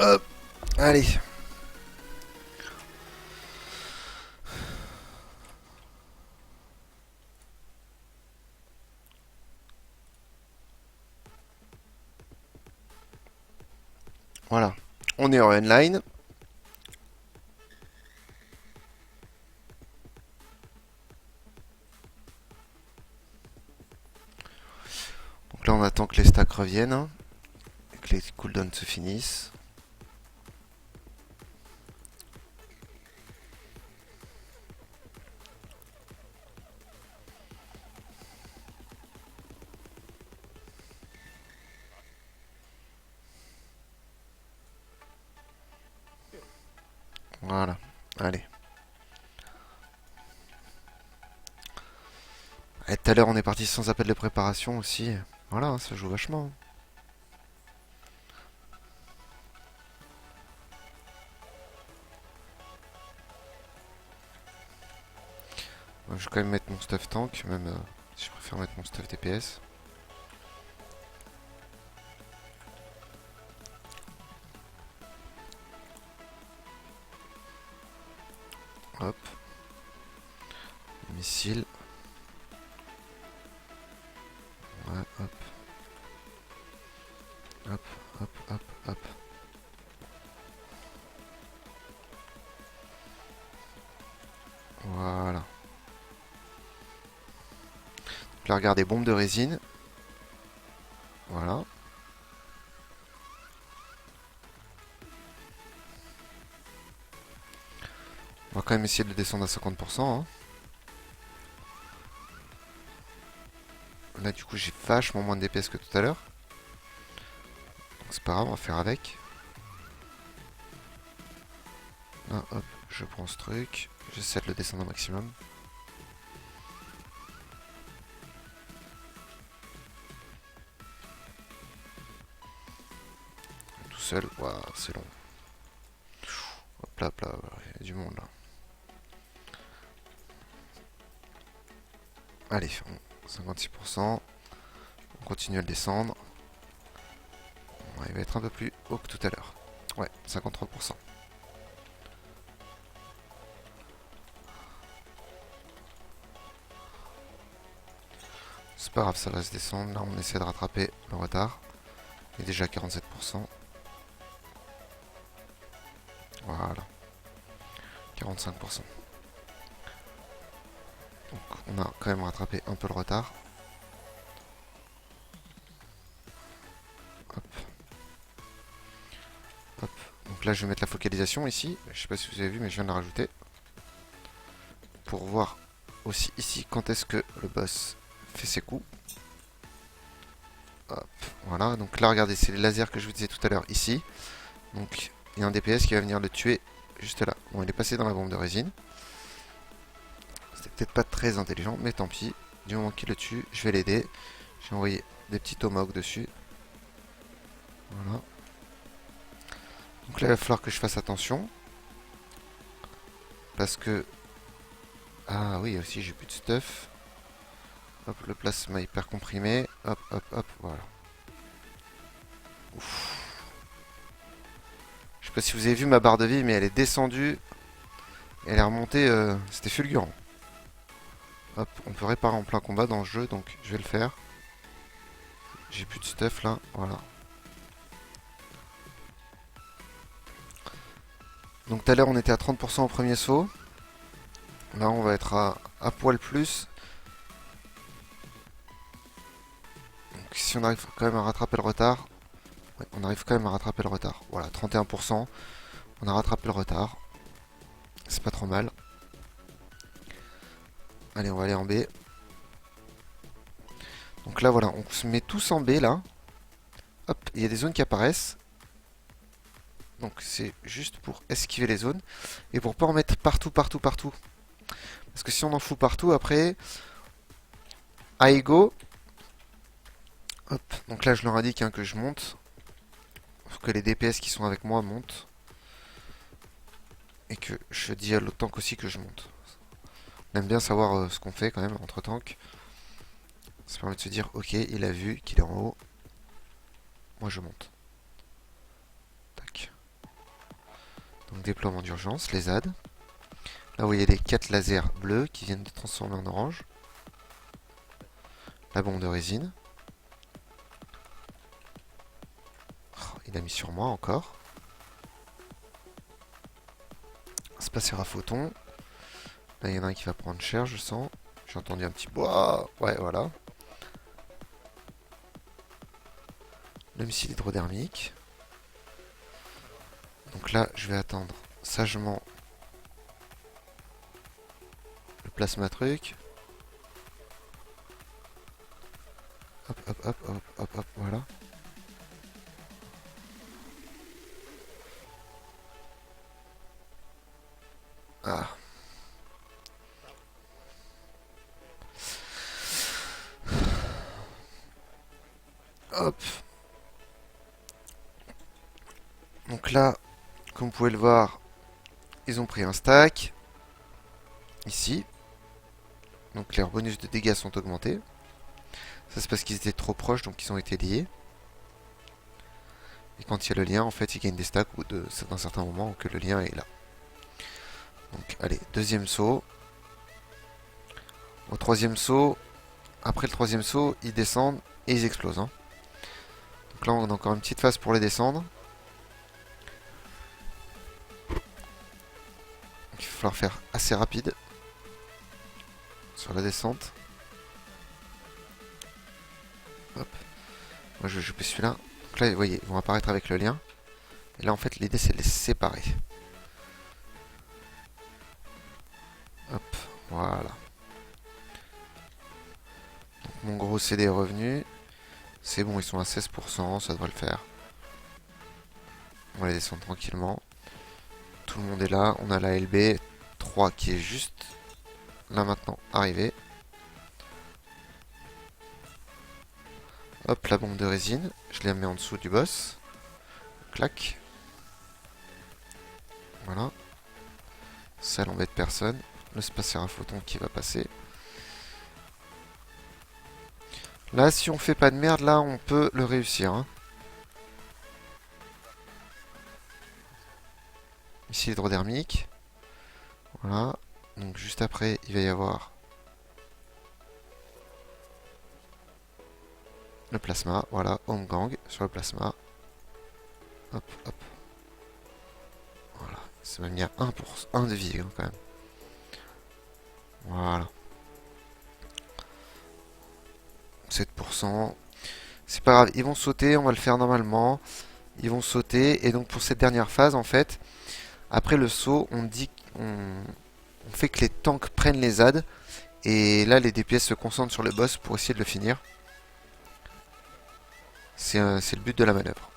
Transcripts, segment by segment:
Hop, allez. Voilà. On est en online. Donc là, on attend que les stacks reviennent, hein, et que les cooldowns se finissent. Voilà. Allez. Et tout à l'heure, on est parti sans appel de préparation aussi. Voilà, hein, ça joue vachement. Je vais quand même mettre mon stuff tank, même si je préfère mettre mon stuff DPS. Hop. Missile. Ouais, hop. Hop, hop, hop, hop. Voilà. Donc là, regardez, bombe de résine. Voilà. On va quand même essayer de le descendre à 50%. Hein. Là, du coup, j'ai vachement moins de DPS que tout à l'heure. Donc c'est pas grave, on va faire avec. Là, hop, je prends ce truc. J'essaie de le descendre au maximum. Tout seul, waouh, c'est long. Hop là, hop là, il y a du monde là. Allez, 56%. On continue à le descendre. Bon, il va être un peu plus haut que tout à l'heure. Ouais, 53%. C'est pas grave, ça va se descendre. Là, on essaie de rattraper le retard. Il est déjà à 47%. Voilà. 45%. Donc, on a quand même rattrapé un peu le retard. Hop. Hop. Donc là, je vais mettre la focalisation ici. Je sais pas si vous avez vu, mais je viens de la rajouter. Pour voir aussi ici quand est-ce que le boss fait ses coups. Hop. Voilà. Donc là, regardez, c'est les lasers que je vous disais tout à l'heure ici. Donc, il y a un DPS qui va venir le tuer juste là. Bon, il est passé dans la bombe de résine. C'était peut-être pas très intelligent, mais tant pis. Du moment qu'il le tue, je vais l'aider. J'ai envoyé des petits tomahawks dessus. Voilà. Donc là, il va falloir que je fasse attention. Parce que... Ah oui, aussi, j'ai plus de stuff. Hop, le plasma hyper comprimé. Hop, hop, hop, voilà. Ouf. Je sais pas si vous avez vu ma barre de vie, mais elle est descendue. Elle est remontée. C'était fulgurant. Hop, on peut réparer en plein combat dans le jeu, donc je vais le faire. J'ai plus de stuff là, voilà. Donc tout à l'heure on était à 30% au premier saut. Là on va être à poil plus. Donc si on arrive quand même à rattraper le retard. Ouais, on arrive quand même à rattraper le retard. Voilà, 31%. On a rattrapé le retard. C'est pas trop mal. Allez, on va aller en B. Donc là voilà, on se met tous en B là. Hop, il y a des zones qui apparaissent. Donc c'est juste pour esquiver les zones. Et pour pas en mettre partout, partout, partout. Parce que si on en fout partout, après, à ego, hop, donc là je leur indique hein, que je monte. Faut que les DPS qui sont avec moi montent. Et que je dis à l'autre tank aussi que je monte. On aime bien savoir ce qu'on fait quand même entre tanks. Ça permet de se dire, ok, il a vu qu'il est en haut. Moi je monte. Tac. Donc déploiement d'urgence, les ZAD. Là vous voyez les 4 lasers bleus qui viennent de transformer en orange. La bombe de résine. Oh, il a mis sur moi encore. Spatial à photon. Là il y en a un qui va prendre cher, je sens. J'ai entendu un petit bois. Ouais, voilà. Le missile hydrodermique. Donc là, je vais attendre sagement le plasma truc. Hop, hop, hop, hop, hop, hop, voilà. Ah. Hop. Donc là, comme vous pouvez le voir, ils ont pris un stack. Ici. Donc leurs bonus de dégâts sont augmentés. Ça c'est parce qu'ils étaient trop proches, donc ils ont été liés. Et quand il y a le lien, en fait, ils gagnent des stacks ou d'un certain moment que le lien est là. Donc allez, deuxième saut. Au troisième saut, après le troisième saut, ils descendent et ils explosent. Hein. Donc là, on a encore une petite phase pour les descendre. Donc, il va falloir faire assez rapide sur la descente. Hop. Moi, je vais choper celui-là. Donc là, vous voyez, ils vont apparaître avec le lien. Et là, en fait, l'idée, c'est de les séparer. Hop, voilà. Donc, mon gros CD est revenu. C'est bon, ils sont à 16%, ça devrait le faire. On va les descendre tranquillement. Tout le monde est là. On a la LB 3 qui est juste là maintenant arrivée. Hop, la bombe de résine. Je la mets en dessous du boss. Clac. Voilà. Ça n'embête personne. Le spatial à photon qui va passer. Là, si on fait pas de merde, là, on peut le réussir. Hein. Ici, l'hydrodermique. Voilà. Donc, juste après, il va y avoir le plasma. Voilà, home gang sur le plasma. Hop, hop. Voilà. Ça m'a mis à 1 de vie, hein, quand même. Voilà. 7%. C'est pas grave, ils vont sauter, on va le faire normalement. Ils vont sauter, et donc pour cette dernière phase, en fait, après le saut, on fait que les tanks prennent les ZAD, et là les DPS se concentrent sur le boss pour essayer de le finir. C'est le but de la manœuvre.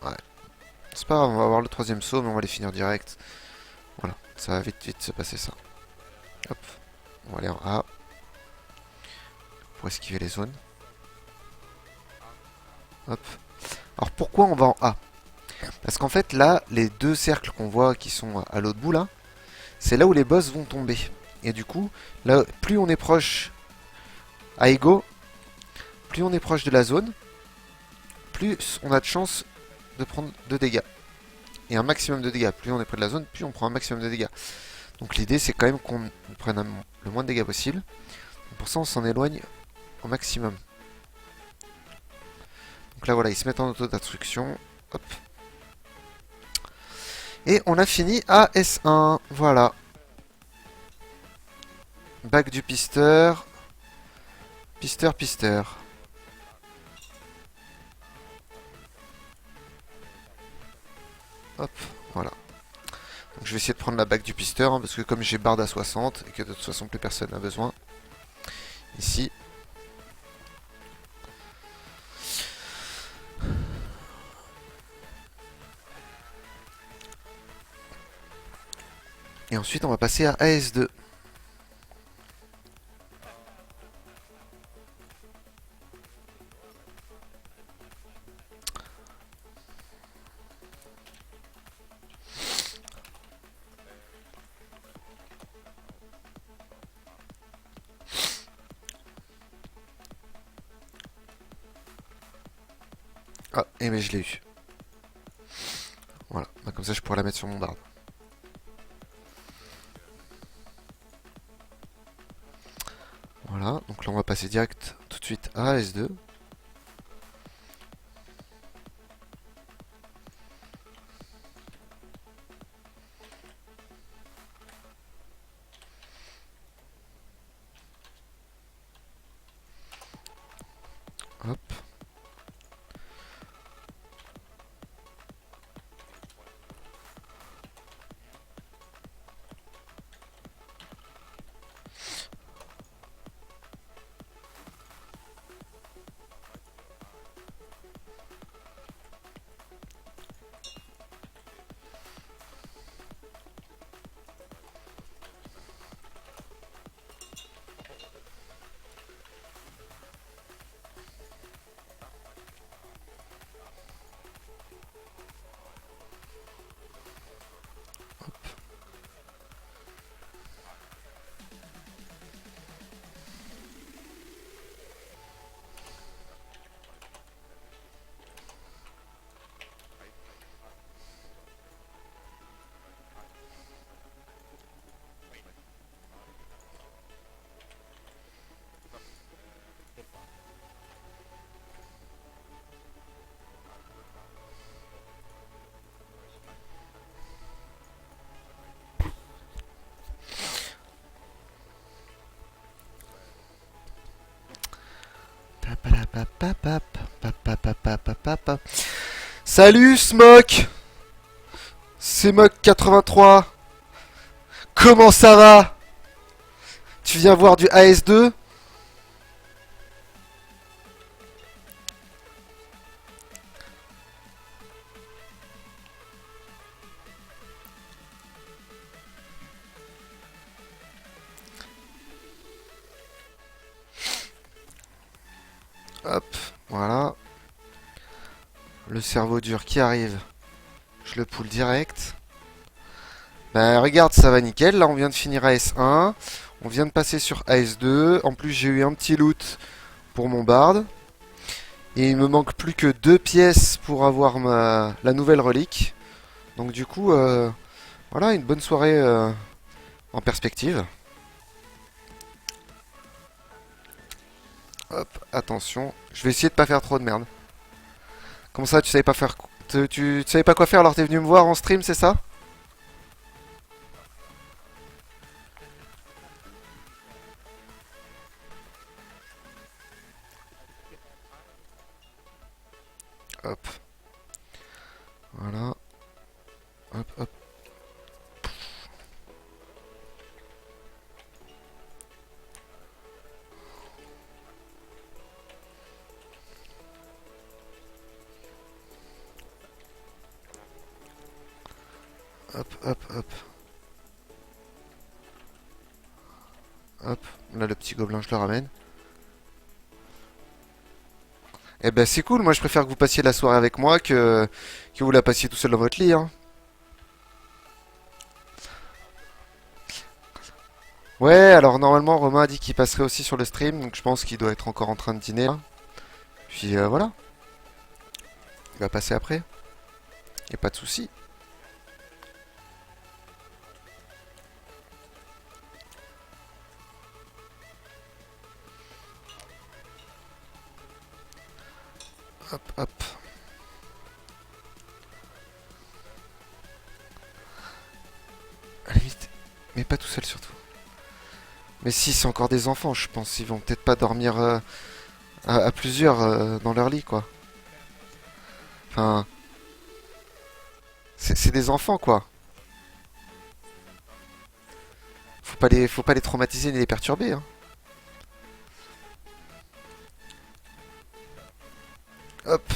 Ouais. C'est pas grave, on va avoir le troisième saut, mais on va les finir direct. Voilà, ça va vite vite se passer ça. Hop, on va aller en A. Pour esquiver les zones. Hop. Alors pourquoi on va en A? Parce qu'en fait là, les deux cercles qu'on voit qui sont à l'autre bout là, c'est là où les boss vont tomber. Et du coup, là, plus on est proche à ego, plus on est proche de la zone, plus on a de chances de prendre de dégâts. Et un maximum de dégâts. Plus on est près de la zone, plus on prend un maximum de dégâts. Donc l'idée c'est quand même qu'on prenne le moins de dégâts possible. Pour ça on s'en éloigne au maximum. Donc là voilà, ils se mettent en auto-destruction. Hop. Et on a fini à S1. Voilà. Bac du pisteur. Pisteur, pisteur. Hop, voilà. Donc je vais essayer de prendre la bague du pisteur, hein, parce que comme j'ai barde à 60, et que de toute façon plus personne n'a besoin. Ici. Et ensuite on va passer à AS2. Ah, et mais je l'ai eu. Voilà, bah, comme ça je pourrais la mettre sur mon barde. Voilà, donc là on va passer direct tout de suite à S2. Hop. Salut Smoke. C'est Mock83. Comment ça va? Tu viens voir du AS2? Hop, voilà. Le cerveau dur qui arrive. Je le pull direct. Ben regarde, ça va nickel. Là, on vient de finir AS1. On vient de passer sur AS2. En plus, j'ai eu un petit loot pour mon bard. Et il me manque plus que 2 pièces pour avoir la nouvelle relique. Donc du coup, voilà, une bonne soirée en perspective. Hop, attention. Je vais essayer de pas faire trop de merde. Comment ça, tu savais pas faire... Tu savais pas quoi faire alors t'es venu me voir en stream, c'est ça? Hop. Voilà. Hop, hop. Hop, hop, hop. Hop. Là, le petit gobelin, je le ramène. Eh ben, c'est cool. Moi, je préfère que vous passiez la soirée avec moi que vous la passiez tout seul dans votre lit, hein. Ouais, alors normalement, Romain a dit qu'il passerait aussi sur le stream. Donc, je pense qu'il doit être encore en train de dîner, là. Puis, voilà. Il va passer après. Y a pas de souci. Hop, hop. À la limite. Mais pas tout seul, surtout. Mais si, c'est encore des enfants, je pense. Ils vont peut-être pas dormir à plusieurs dans leur lit, quoi. Enfin, c'est des enfants, quoi. Faut pas les traumatiser ni les perturber, hein. Hop.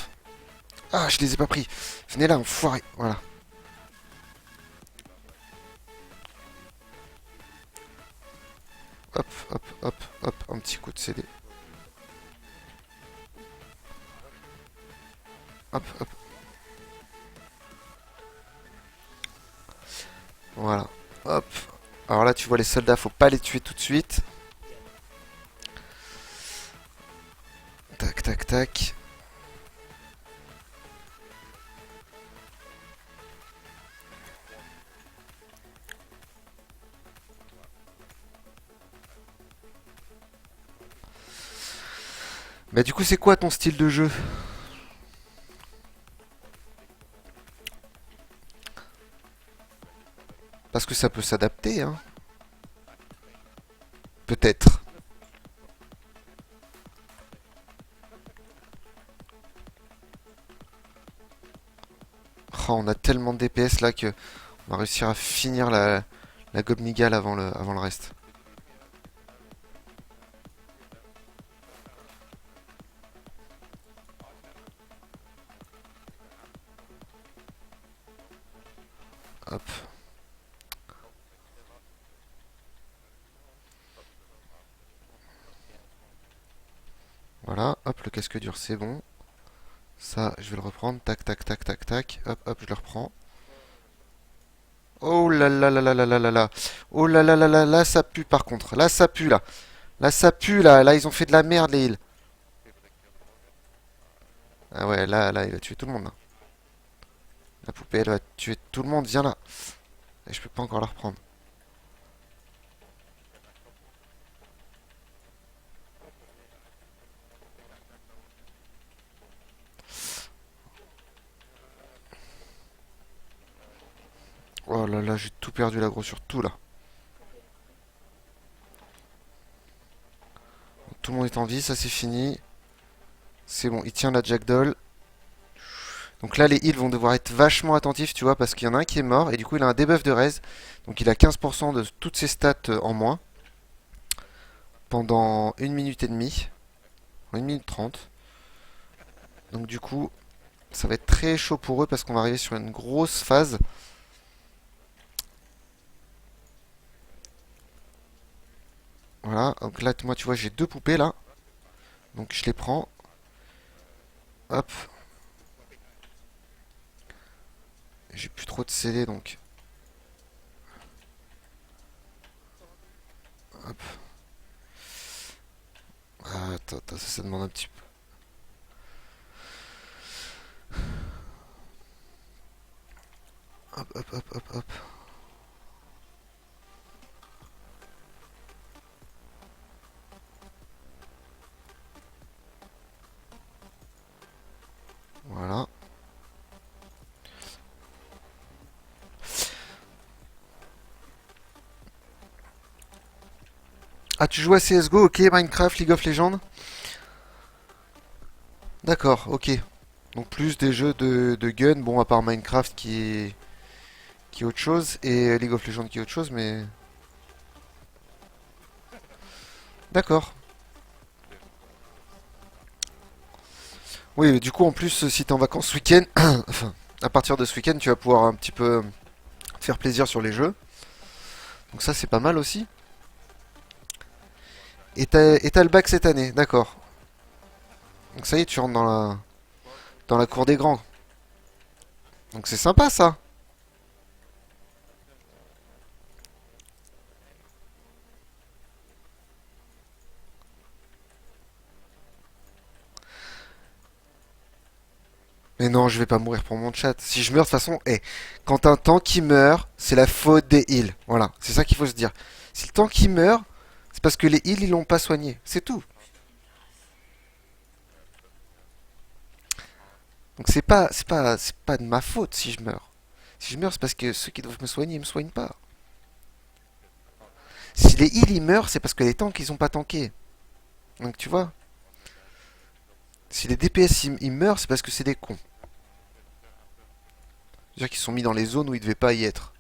Ah, je les ai pas pris. Venez là, enfoiré. Voilà. Hop, hop, hop, hop. Un petit coup de CD. Hop, hop. Voilà. Hop. Alors là, tu vois les soldats, faut pas les tuer tout de suite. Tac, tac, tac. Bah du coup, c'est quoi ton style de jeu? Parce que ça peut s'adapter, hein. Peut-être. Oh, on a tellement de DPS là que on va réussir à finir la Gobnigal avant le reste. Hop. Voilà, hop, le casque dur, c'est bon. Ça, je vais le reprendre. Tac, tac, tac, tac, tac. Hop, hop, je le reprends. Oh là là là là là là là là. Oh là là là là là, ça pue par contre. Là, ça pue là. Là, ça pue là. Là, ils ont fait de la merde, les heals. Ah ouais, là, il va tuer tout le monde là. La poupée, elle va tuer tout le monde. Viens là. Et je peux pas encore la reprendre. Oh là là, j'ai tout perdu l'agro sur tout là. Tout le monde est en vie, ça c'est fini. C'est bon, il tient la Jackdoll. Donc là, les heals vont devoir être vachement attentifs, tu vois, parce qu'il y en a un qui est mort, et du coup, il a un debuff de raise. Donc il a 15% de toutes ses stats en moins, pendant 1 minute et demie. 1 minute 30. Donc du coup, ça va être très chaud pour eux, parce qu'on va arriver sur une grosse phase. Voilà, donc là, moi, tu vois, j'ai deux poupées, là. Donc je les prends. Hop. J'ai plus trop de CD, donc... Hop. Ah, attends, attends, ça demande un petit peu. Hop, hop, hop, hop, hop. Voilà. Ah, tu joues à CSGO, ok, Minecraft, League of Legends? D'accord, ok. Donc plus des jeux de gun, bon, à part Minecraft qui est autre chose, et League of Legends qui est autre chose, mais... D'accord. Oui, mais du coup, en plus, si t'es en vacances ce week-end, enfin, à partir de ce week-end, tu vas pouvoir un petit peu te faire plaisir sur les jeux. Donc ça, c'est pas mal aussi. Et t'as le bac cette année, d'accord. Donc ça y est, tu rentres dans la cour des grands. Donc c'est sympa, ça. Mais non, je vais pas mourir pour mon chat. Si je meurs, de toute façon, quand un tank qui meurt, c'est la faute des heals. Voilà, c'est ça qu'il faut se dire. Si le tank qui meurt, c'est parce que les heals, ils l'ont pas soigné. C'est tout. Donc c'est pas de ma faute si je meurs. Si je meurs, c'est parce que ceux qui doivent me soigner, ils me soignent pas. Si les heals, ils meurent, c'est parce que les tanks, ils ont pas tanké. Donc tu vois, si les DPS, ils meurent, c'est parce que c'est des cons. C'est-à-dire qu'ils sont mis dans les zones où ils devaient pas y être.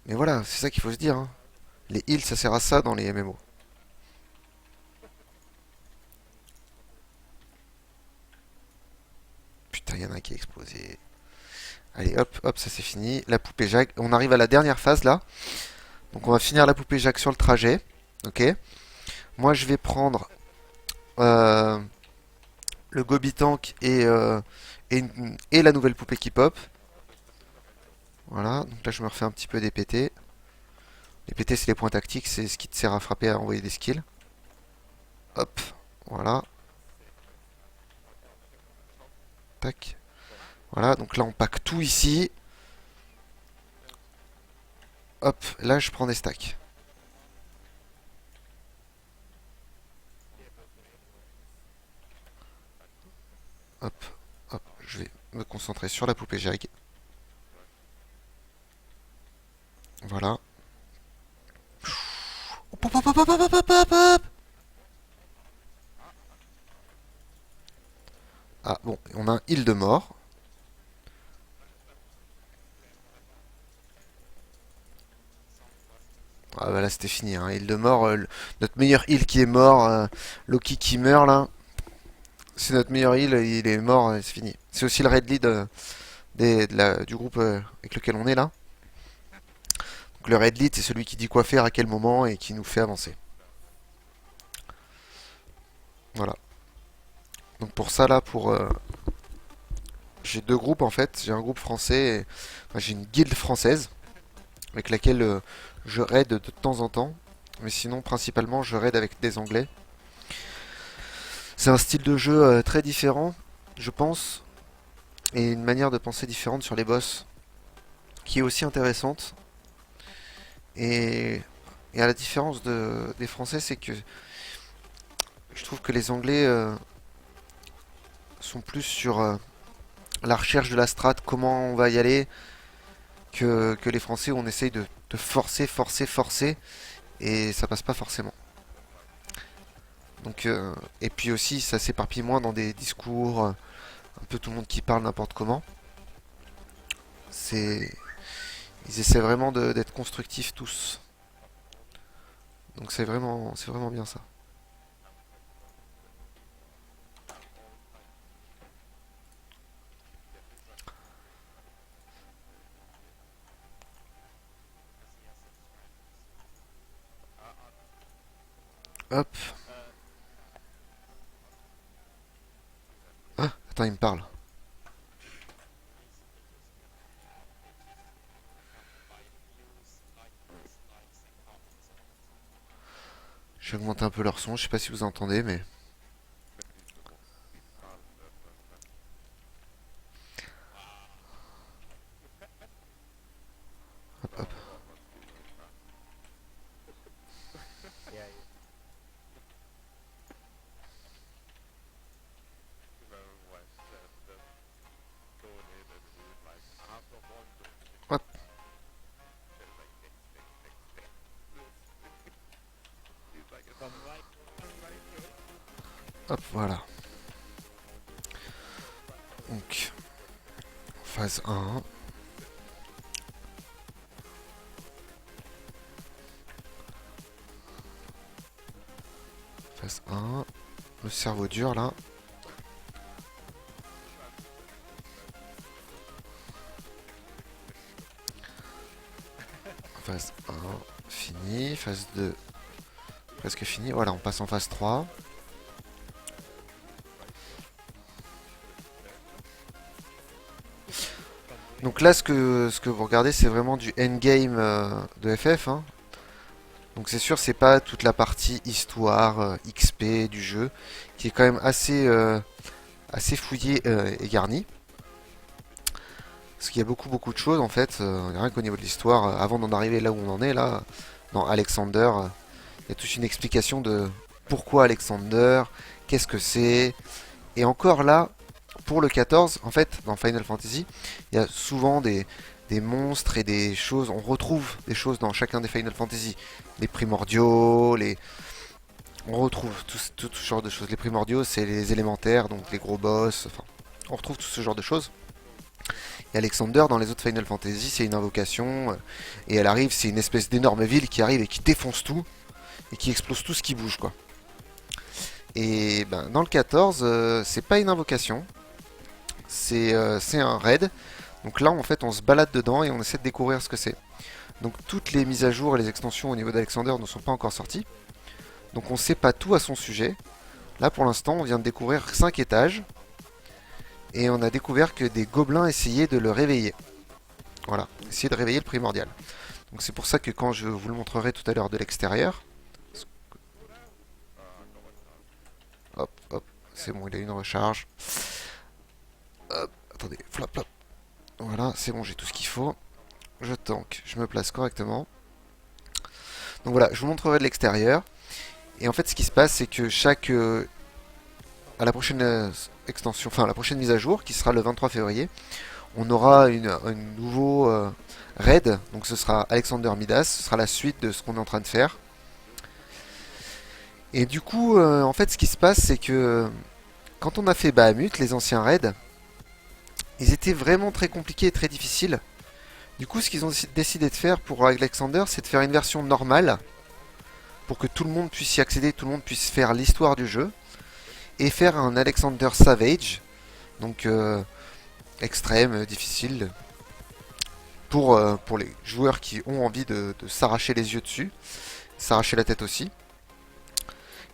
Mais voilà, c'est ça qu'il faut se dire, hein. Les heals, ça sert à ça dans les MMO. Putain, il y en a un qui a explosé. Allez, hop, hop, ça c'est fini. La poupée Jacques. On arrive à la dernière phase là. Donc on va finir la poupée Jacques sur le trajet. Ok. Moi je vais prendre euh, le Gobi Tank et la nouvelle poupée qui pop. Voilà. Donc là je me refais un petit peu des PT. Les PT c'est les points tactiques, c'est ce qui te sert à frapper, à envoyer des skills. Hop. Voilà. Tac. Voilà. Donc là on pack tout ici. Hop. Là je prends des stacks. Hop, hop, je vais me concentrer sur la poupée Jag. Voilà. Hop, hop, hop, hop, hop, hop, hop, hop, hop. Ah bon, on a un heal de mort. Ah bah là c'était fini, hein. Heal de mort, notre meilleur heal qui est mort, Loki qui meurt là. C'est notre meilleur heal, il est mort, c'est fini. C'est aussi le red lead du groupe avec lequel on est là. Donc le red lead c'est celui qui dit quoi faire à quel moment et qui nous fait avancer. Voilà. Donc pour ça là, j'ai deux groupes en fait. J'ai un groupe français, enfin, j'ai une guilde française avec laquelle je raid de temps en temps. Mais sinon principalement je raid avec des anglais. C'est un style de jeu très différent, je pense, et une manière de penser différente sur les boss qui est aussi intéressante. Et, et à la différence des Français, c'est que je trouve que les Anglais sont plus sur la recherche de la strat, comment on va y aller, que les Français où on essaye de forcer, forcer, forcer, et ça passe pas forcément. Donc, et puis aussi, ça s'éparpille moins dans des discours, un peu tout le monde qui parle n'importe comment. C'est, ils essaient vraiment d'être constructifs tous. Donc c'est vraiment bien ça. Hop. Ah, attends, il me parle. Je vais augmenter un peu leur son, je sais pas si vous entendez, mais... Hop, hop. Hop, hop, voilà. Donc, phase 1. Phase 1. Le cerveau dur, là. Phase 1, fini. Phase 2, presque fini. Voilà, on passe en phase 3. Donc là, ce que vous regardez, c'est vraiment du endgame de FF, hein. Donc c'est sûr, c'est pas toute la partie histoire, XP du jeu, qui est quand même assez fouillée et garnie. Parce qu'il y a beaucoup beaucoup de choses en fait, rien qu'au niveau de l'histoire, avant d'en arriver là où on en est, là, dans Alexander, il y a toute une explication de pourquoi Alexander, qu'est-ce que c'est. Et encore là, pour le 14, en fait, dans Final Fantasy, il y a souvent des monstres et des choses. On retrouve des choses dans chacun des Final Fantasy. Les primordiaux, on retrouve tout ce genre de choses. Les primordiaux, c'est les élémentaires, donc les gros boss. Enfin, on retrouve tout ce genre de choses. Et Alexander, dans les autres Final Fantasy, c'est une invocation. Et elle arrive, c'est une espèce d'énorme ville qui arrive et qui défonce tout. Et qui explose tout ce qui bouge, quoi. Et ben, dans le 14, c'est pas une invocation. C'est un raid. Donc là, en fait, on se balade dedans et on essaie de découvrir ce que c'est. Donc toutes les mises à jour et les extensions au niveau d'Alexander ne sont pas encore sorties. Donc on sait pas tout à son sujet. Là, pour l'instant, on vient de découvrir 5 étages. Et on a découvert que des gobelins essayaient de le réveiller. Voilà, essayer de réveiller le primordial. Donc c'est pour ça que quand je vous le montrerai tout à l'heure de l'extérieur, hop, hop, c'est bon, il a une recharge. Hop, attendez, flop, flop. Voilà, c'est bon, j'ai tout ce qu'il faut. Je tank, je me place correctement. Donc voilà, je vous montrerai de l'extérieur. Et en fait, ce qui se passe, c'est que à la prochaine extension, enfin la prochaine mise à jour, qui sera le 23 février, on aura un nouveau raid. Donc ce sera Alexander Midas, ce sera la suite de ce qu'on est en train de faire. Et du coup, en fait, ce qui se passe, c'est que quand on a fait Bahamut, les anciens raids, ils étaient vraiment très compliqués et très difficiles. Du coup, ce qu'ils ont décidé de faire pour Alexander, c'est de faire une version normale pour que tout le monde puisse y accéder, tout le monde puisse faire l'histoire du jeu, et faire un Alexander Savage, donc extrême, difficile, pour les joueurs qui ont envie de s'arracher les yeux dessus, s'arracher la tête aussi.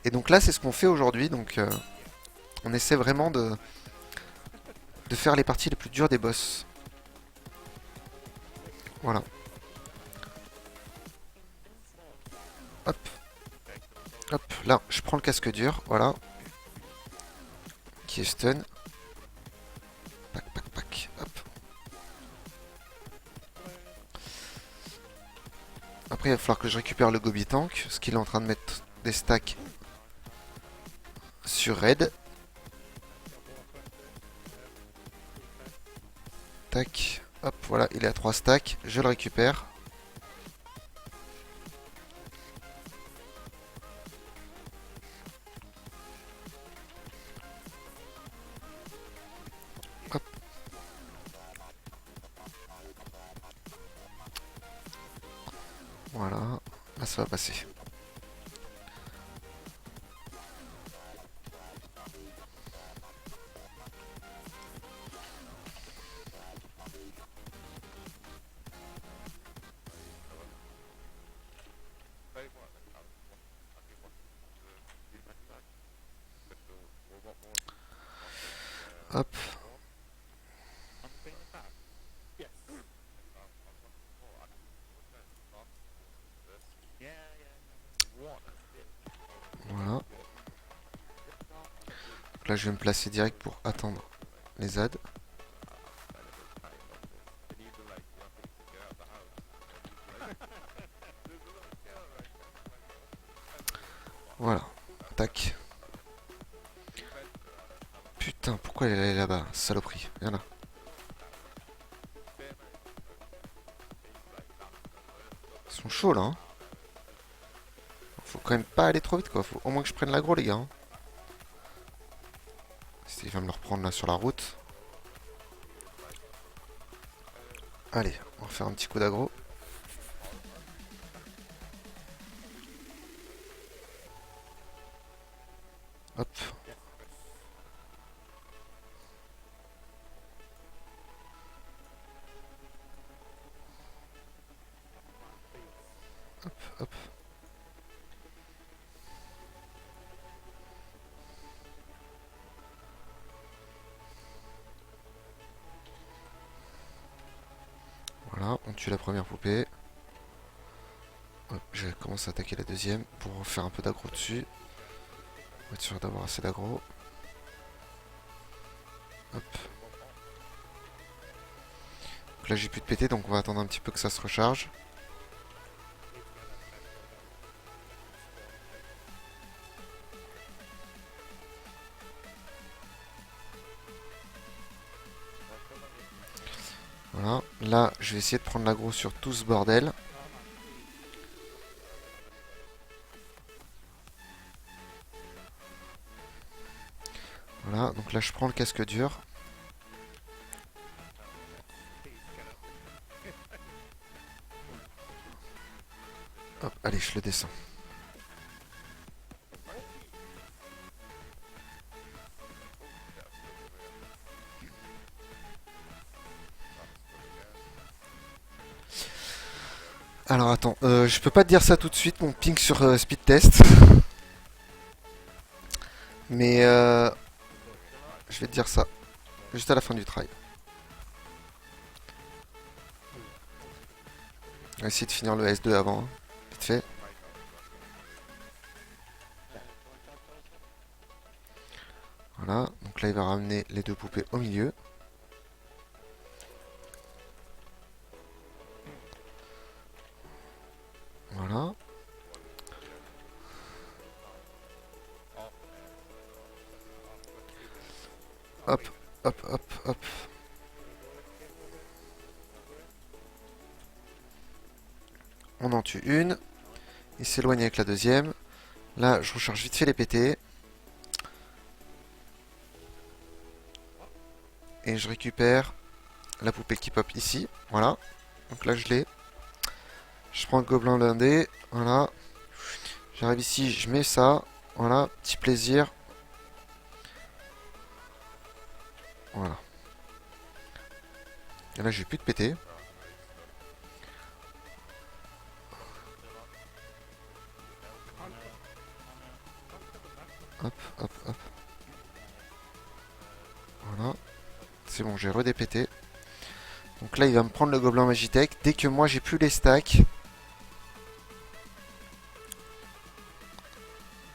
Et donc là, c'est ce qu'on fait aujourd'hui, donc on essaie vraiment de faire les parties les plus dures des boss. Voilà. Hop. Hop. Là, je prends le casque dur. Voilà. Qui est stun. Pac, pac, pac. Hop. Après, il va falloir que je récupère le Gobi Tank. Parce qu'il est en train de mettre des stacks sur Raid. Tac. Hop, voilà. Il est à 3 stacks. Je le récupère. Hop. Voilà. Là, ça va passer. Hop. Voilà. Donc là, je vais me placer direct pour attendre les ZAD. Voilà. Tac. Putain, pourquoi elle est allée là-bas, saloperie. Viens là. Ils sont chauds là. Hein. Faut quand même pas aller trop vite quoi. Faut au moins que je prenne l'aggro les gars. Hein. Il va me le reprendre là sur la route. Allez, on va faire un petit coup d'aggro. Hop. Hop, hop. Voilà, on tue la première poupée. Hop, je commence à attaquer la deuxième pour faire un peu d'aggro dessus. Pour être sûr d'avoir assez d'aggro. Hop. Donc là j'ai plus de PT donc on va attendre un petit peu que ça se recharge. Voilà, là je vais essayer de prendre l'aggro sur tout ce bordel. Voilà, donc là je prends le casque dur. Hop, allez, je le descends. Alors attends, je peux pas te dire ça tout de suite, mon ping sur speed test. Mais je vais te dire ça juste à la fin du try. On va essayer de finir le S2 avant, hein, vite fait. Voilà, donc là il va ramener les deux poupées au milieu. Voilà. hop, hop, hop, hop. On en tue une. Il s'éloigne avec la deuxième. Là, je recharge vite fait les PT. Et je récupère la poupée qui pop ici. Voilà. Donc là, je l'ai. Je prends le gobelin blindé. Voilà. J'arrive ici, je mets ça. Voilà. Petit plaisir. Voilà. Et là, j'ai plus de PT. Hop, hop, hop. Voilà. C'est bon, j'ai redépété. Donc là, il va me prendre le gobelin Magitech. Dès que moi, j'ai plus les stacks.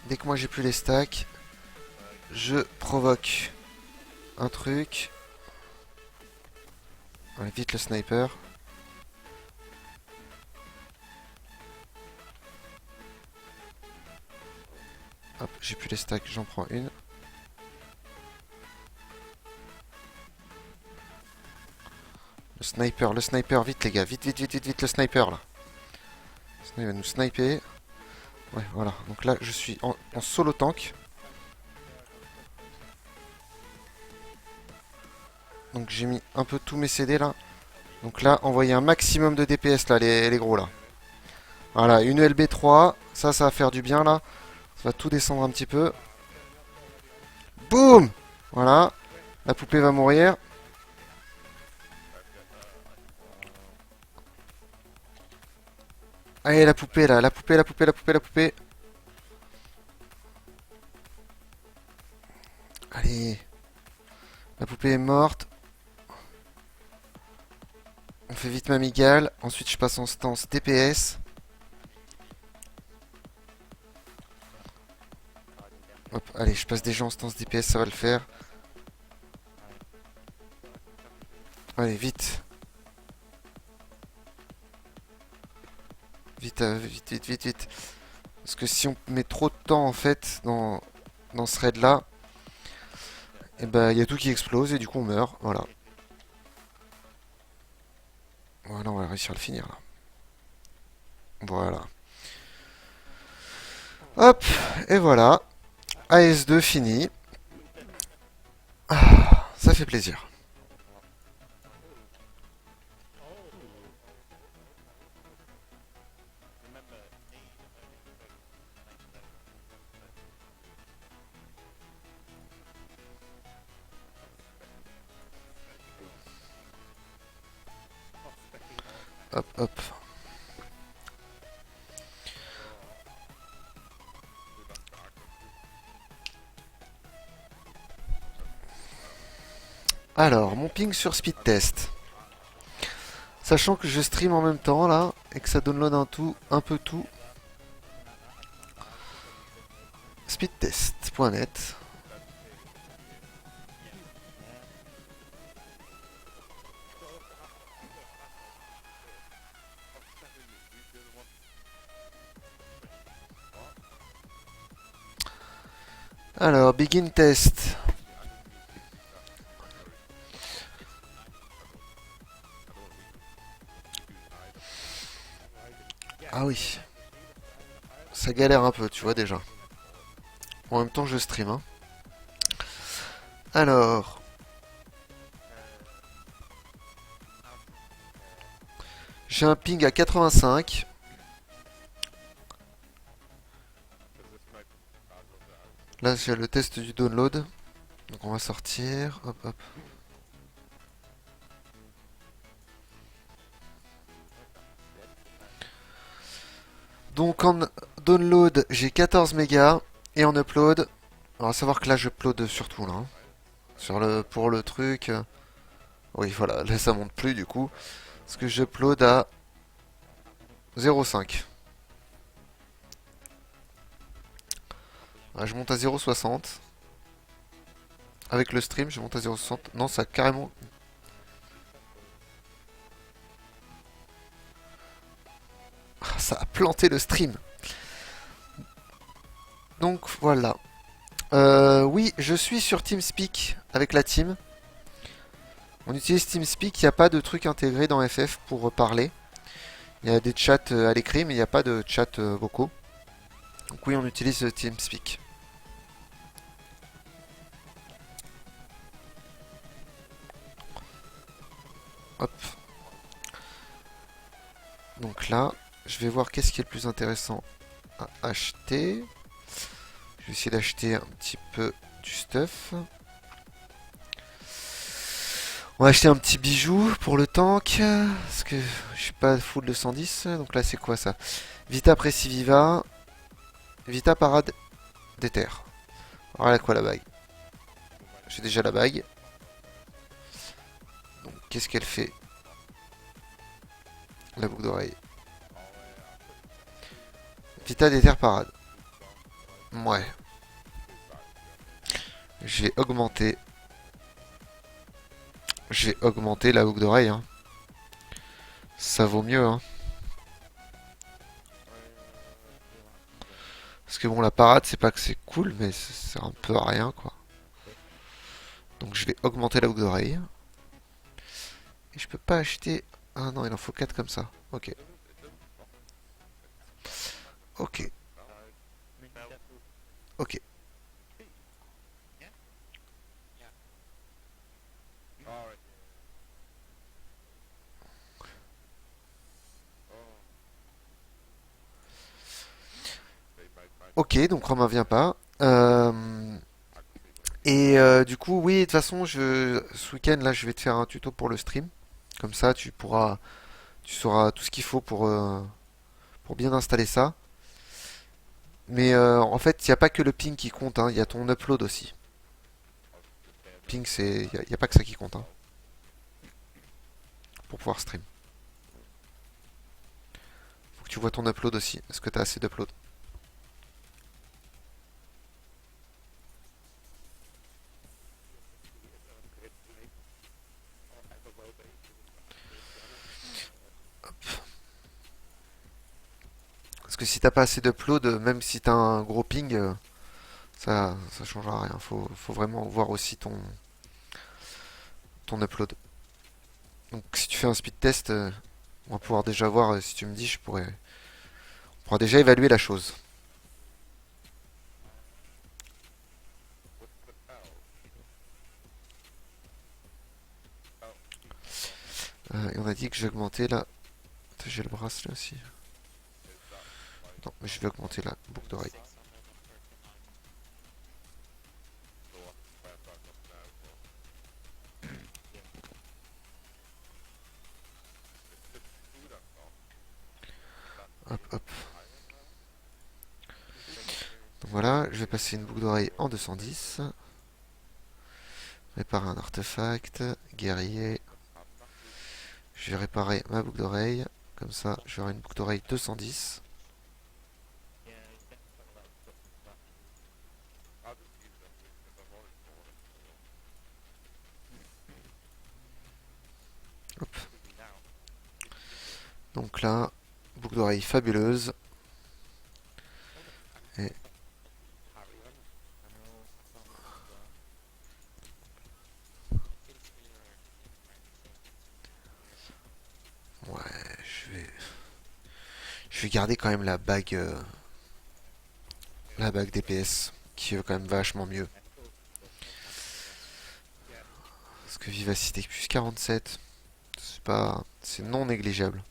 Dès que moi, j'ai plus les stacks, je provoque un truc. Allez, vite le sniper. Hop, j'ai plus les stacks, j'en prends une. Le sniper, vite les gars, vite, vite, vite, vite, vite, le sniper là. Sinon il va nous sniper. Ouais, voilà, donc là je suis en solo tank. Donc j'ai mis un peu tous mes CD là. Donc là, envoyer un maximum de DPS là, les gros là. Voilà, une LB3, ça va faire du bien là. Ça va tout descendre un petit peu. Boum! Voilà, la poupée va mourir. Allez, la poupée là, la poupée, la poupée, la poupée, la poupée. Allez. La poupée est morte. On fait vite ma migale. Ensuite, je passe en stance DPS. Hop, allez, je passe déjà en stance DPS, ça va le faire. Allez, vite. Vite, vite, vite, vite, vite. Parce que si on met trop de temps, en fait, dans ce raid-là, et ben, il y a tout qui explose et du coup, on meurt. Voilà. Voilà, on va réussir à le finir, là. Voilà. Hop, et voilà. AS2 fini. Ah, ça fait plaisir. Hop, hop. Alors, mon ping sur speed test. Sachant que je stream en même temps là, et que ça download un peu tout. Speedtest.net. Alors, begin test. Ah oui. Ça galère un peu, tu vois déjà. En même temps, je stream. Hein. Alors. J'ai un ping à 85. Là, j'ai le test du download. Donc, on va sortir. Hop, hop. Donc, en download, j'ai 14 mégas. Et en upload. Alors, à savoir que là, je upload surtout là. Hein. Pour le truc. Oui, voilà. Là, ça monte plus du coup. Parce que j'upload à 0,5. Ah, je monte à 0,60. Avec le stream, je monte à 0,60. Non, ça a carrément... Ah, ça a planté le stream. Donc voilà. Oui, je suis sur TeamSpeak avec la team. On utilise TeamSpeak, il n'y a pas de truc intégré dans FF pour parler. Il y a des chats à l'écrit, mais il n'y a pas de chat vocaux. Donc oui, on utilise TeamSpeak. Hop. Donc là, je vais voir qu'est-ce qui est le plus intéressant à acheter. Je vais essayer d'acheter un petit peu du stuff. On va acheter un petit bijou pour le tank. Parce que je suis pas full de 110. Donc là, c'est quoi ça? Vita Pressiviva. Vita Parade d'Ether. Voilà quoi la bague. J'ai déjà la bague. Donc qu'est-ce qu'elle fait? La boucle d'oreille. Vita d'Ether Parade. Ouais. J'ai augmenté. J'ai augmenté la boucle d'oreille. Hein. Ça vaut mieux. Hein. Parce que bon, la parade, c'est pas que c'est cool, mais ça sert un peu à rien, quoi. Donc je vais augmenter la boucle d'oreille. Et je peux pas acheter... Ah non, il en faut 4 comme ça. Ok. Ok. Ok. Ok, donc Romain vient pas. Du coup, oui, de toute façon, ce week-end, là, je vais te faire un tuto pour le stream. Comme ça, tu sauras tout ce qu'il faut pour bien installer ça. Mais en fait, il n'y a pas que le ping qui compte, hein, il y a ton upload aussi. Ping, y a pas que ça qui compte, hein, pour pouvoir stream. Faut que tu vois ton upload aussi. Est-ce que tu as assez d'upload? Parce que si t'as pas assez d'upload, même si t'as un gros ping, ça changera rien. Faut vraiment voir aussi ton upload. Donc si tu fais un speed test, on va pouvoir déjà voir, si tu me dis, on pourra déjà évaluer la chose. Et on a dit que j'ai augmenté la... Attends, j'ai le bracelet aussi. Non, mais je vais augmenter la boucle d'oreille. Hop, hop. Donc voilà, je vais passer une boucle d'oreille en 210. Réparer un artefact. Guerrier. Je vais réparer ma boucle d'oreille. Comme ça, j'aurai une boucle d'oreille 210. Hop. Donc là, boucle d'oreille fabuleuse. Et ouais, je vais garder quand même la bague DPS, qui est quand même vachement mieux. Parce que vivacité plus 47, c'est non négligeable.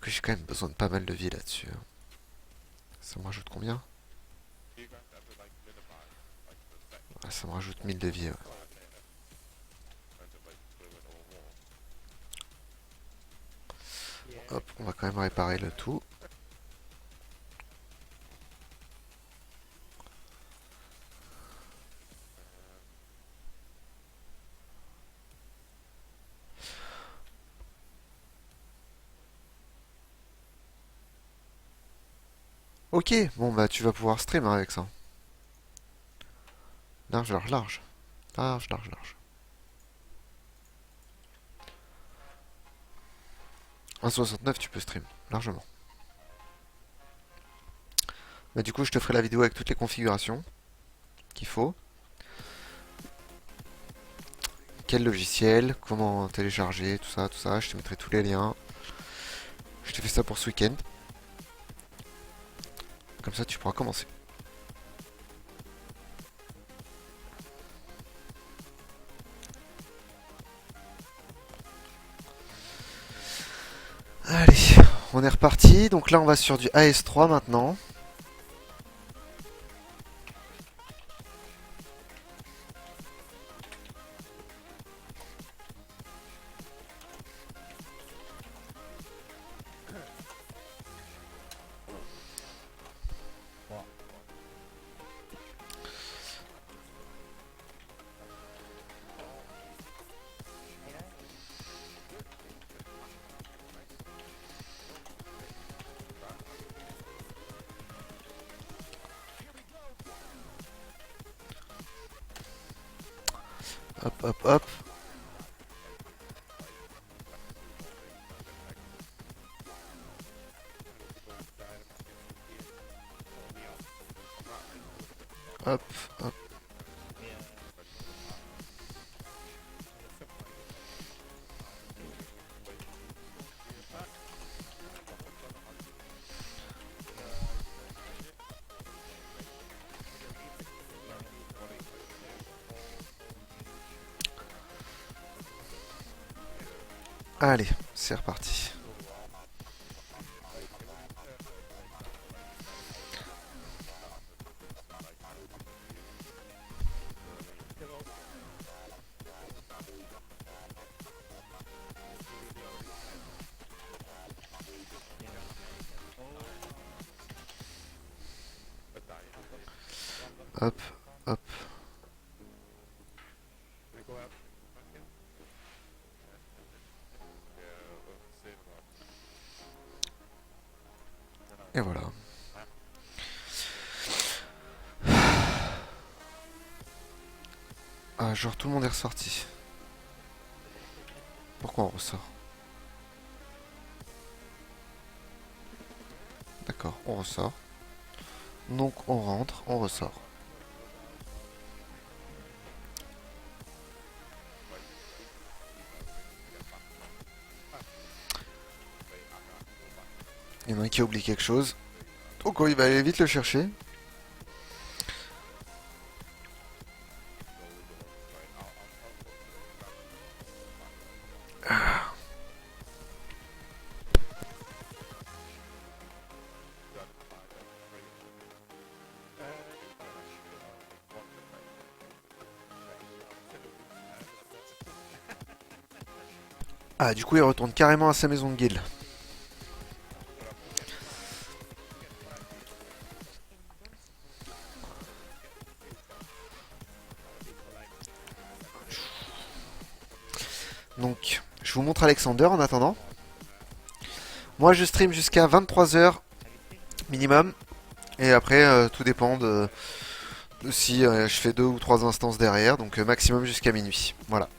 Que j'ai quand même besoin de pas mal de vie là-dessus. Hein. Ça me rajoute combien? Ah, ça me rajoute 1000 de vie. Ouais. Hop, on va quand même réparer le tout. Ok, bon bah tu vas pouvoir stream hein, avec ça. Large, large, large. Large, large, large. 1,69 tu peux stream, largement. Bah, du coup, je te ferai la vidéo avec toutes les configurations qu'il faut. Quel logiciel, comment télécharger, tout ça, tout ça. Je te mettrai tous les liens. Je te fais ça pour ce week-end. Comme ça, tu pourras commencer. Allez, on est reparti. Donc là, on va sur du AS3 maintenant. Hop, hop, hop. Hop, hop. Allez, c'est reparti. Hop, hop. Et voilà. Ah, genre tout le monde est ressorti. Pourquoi on ressort? D'accord, on ressort. Donc on rentre, on ressort. Il y en a un qui a oublié quelque chose. Donc il va aller vite le chercher. Ah, du coup il retourne carrément à sa maison de guild. Donc, je vous montre Alexander en attendant. Moi je stream jusqu'à 23 h minimum. Et après, tout dépend de si je fais 2 ou 3 instances derrière. Donc maximum jusqu'à minuit. Voilà.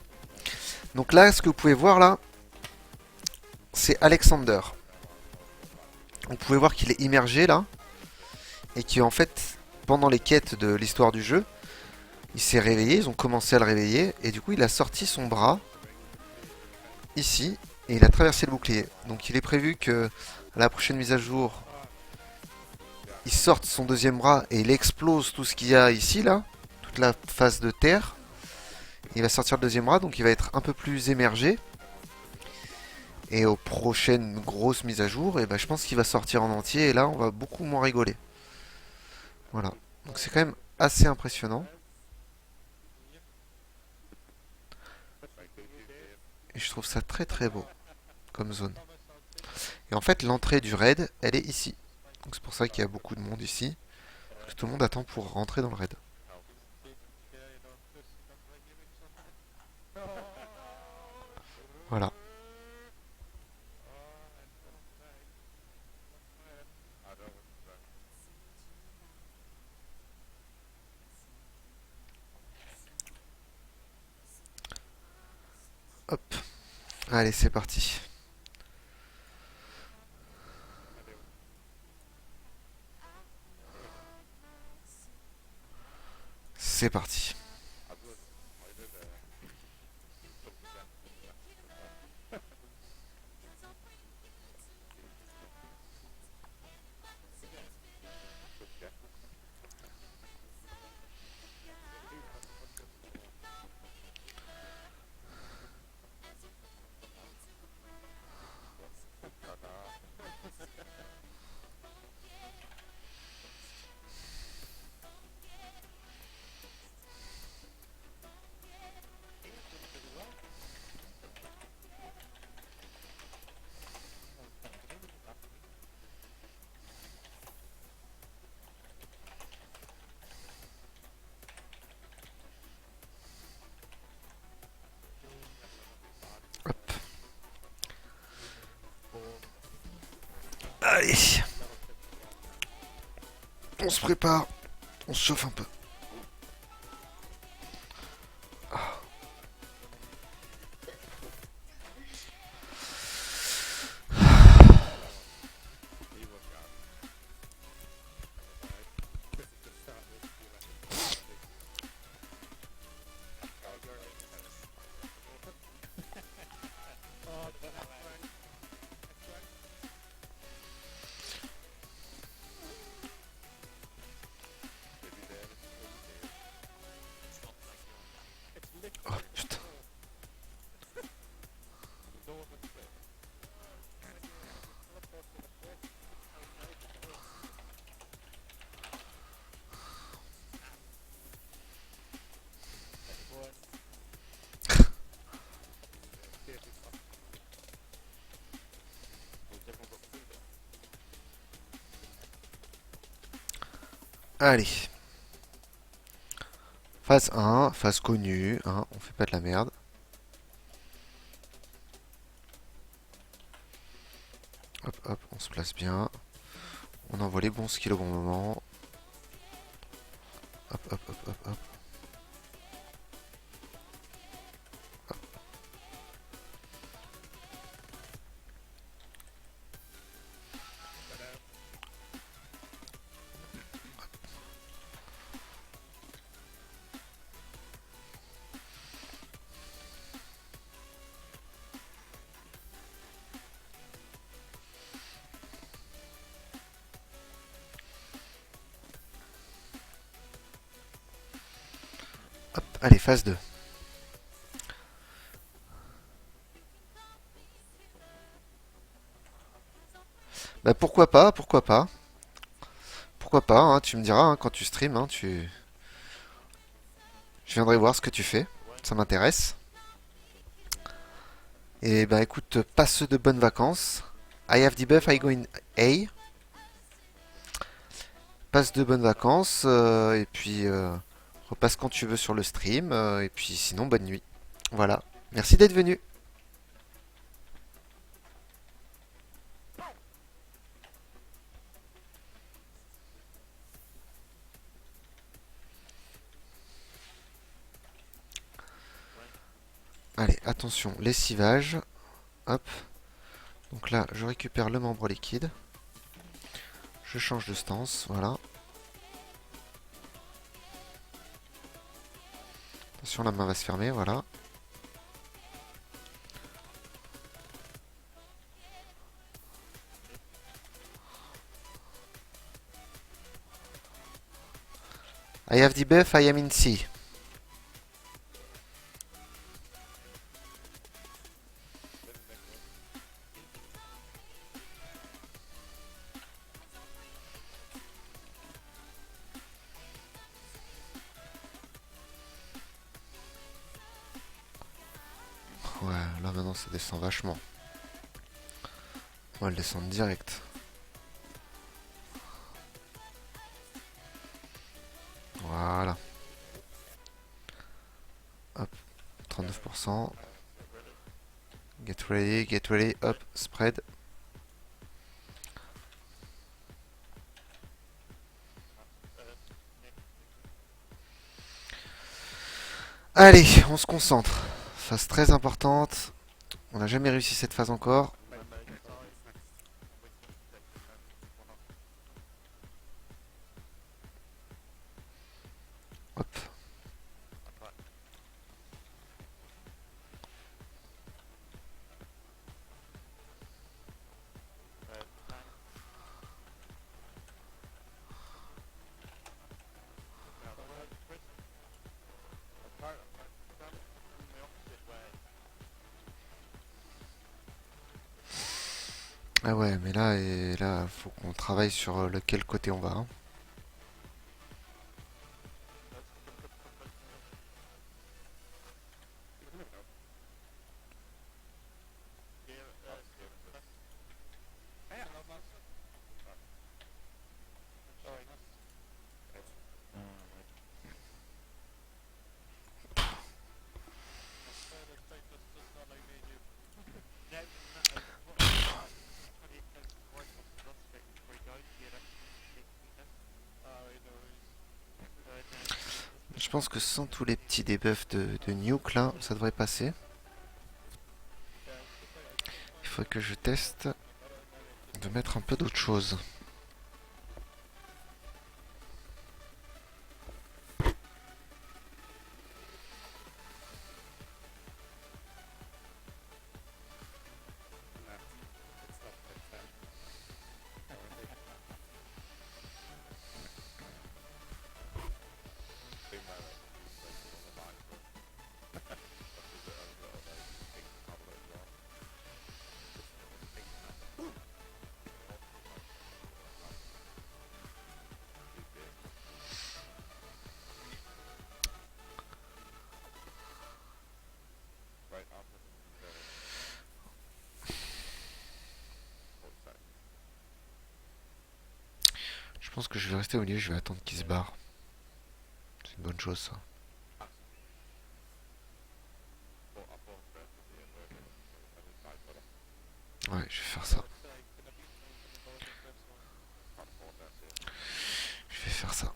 Donc là, ce que vous pouvez voir là, c'est Alexander. Vous pouvez voir qu'il est immergé là. Et qu'en fait, pendant les quêtes de l'histoire du jeu, il s'est réveillé, ils ont commencé à le réveiller. Et du coup, il a sorti son bras ici. Et il a traversé le bouclier. Donc il est prévu que à la prochaine mise à jour, il sorte son deuxième bras et il explose tout ce qu'il y a ici là. Toute la face de terre. Il va sortir le deuxième bras, donc il va être un peu plus émergé. Et aux prochaines grosses mises à jour, et ben, je pense qu'il va sortir en entier. Et là, on va beaucoup moins rigoler. Voilà. Donc c'est quand même assez impressionnant. Et je trouve ça très très beau comme zone. Et en fait, l'entrée du raid, elle est ici. Donc c'est pour ça qu'il y a beaucoup de monde ici. Parce que tout le monde attend pour rentrer dans le raid. Voilà. Hop. Allez, c'est parti. C'est parti. Hop. Allez. On se prépare. On se chauffe un peu. Oh putain. Allez. Phase 1, phase connue, hein, on fait pas de la merde. Hop, hop, on se place bien. On envoie les bons skills au bon moment. Hop, hop, hop, hop, hop. Hop, allez, phase 2. Bah pourquoi pas, pourquoi pas. Pourquoi pas, hein, tu me diras hein, quand tu stream, hein, je viendrai voir ce que tu fais. Ça m'intéresse. Et bah écoute, passe de bonnes vacances. I have debuff, I go in A. Passe de bonnes vacances. Et puis repasse quand tu veux sur le stream. Et puis sinon, bonne nuit. Voilà. Merci d'être venu. Allez, attention, lessivage. Hop. Donc là, je récupère le membre liquide. Je change de stance, voilà. Attention, la main va se fermer, voilà. I have debuff, I am in C. Ouais, là maintenant ça descend vachement. On va le descendre direct. Voilà. Hop, 39%. Get ready, hop, spread. Allez, on se concentre. Phase très importante. On n'a jamais réussi cette phase encore. Hop. Ah ouais, mais là, faut qu'on travaille sur lequel côté on va, hein. Je pense que sans tous les petits debuffs de nuke là, ça devrait passer. Il faut que je teste de mettre un peu d'autre chose. Je pense que je vais rester au milieu, je vais attendre qu'il se barre. C'est une bonne chose ça. Ouais, je vais faire ça. Je vais faire ça.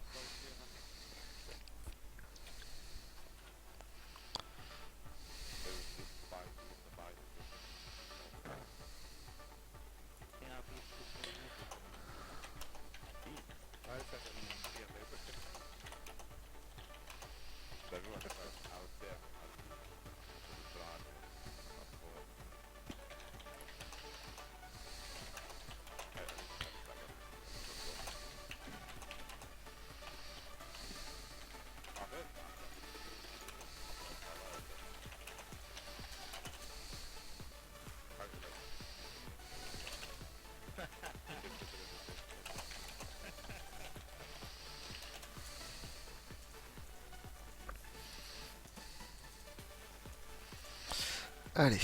Allez.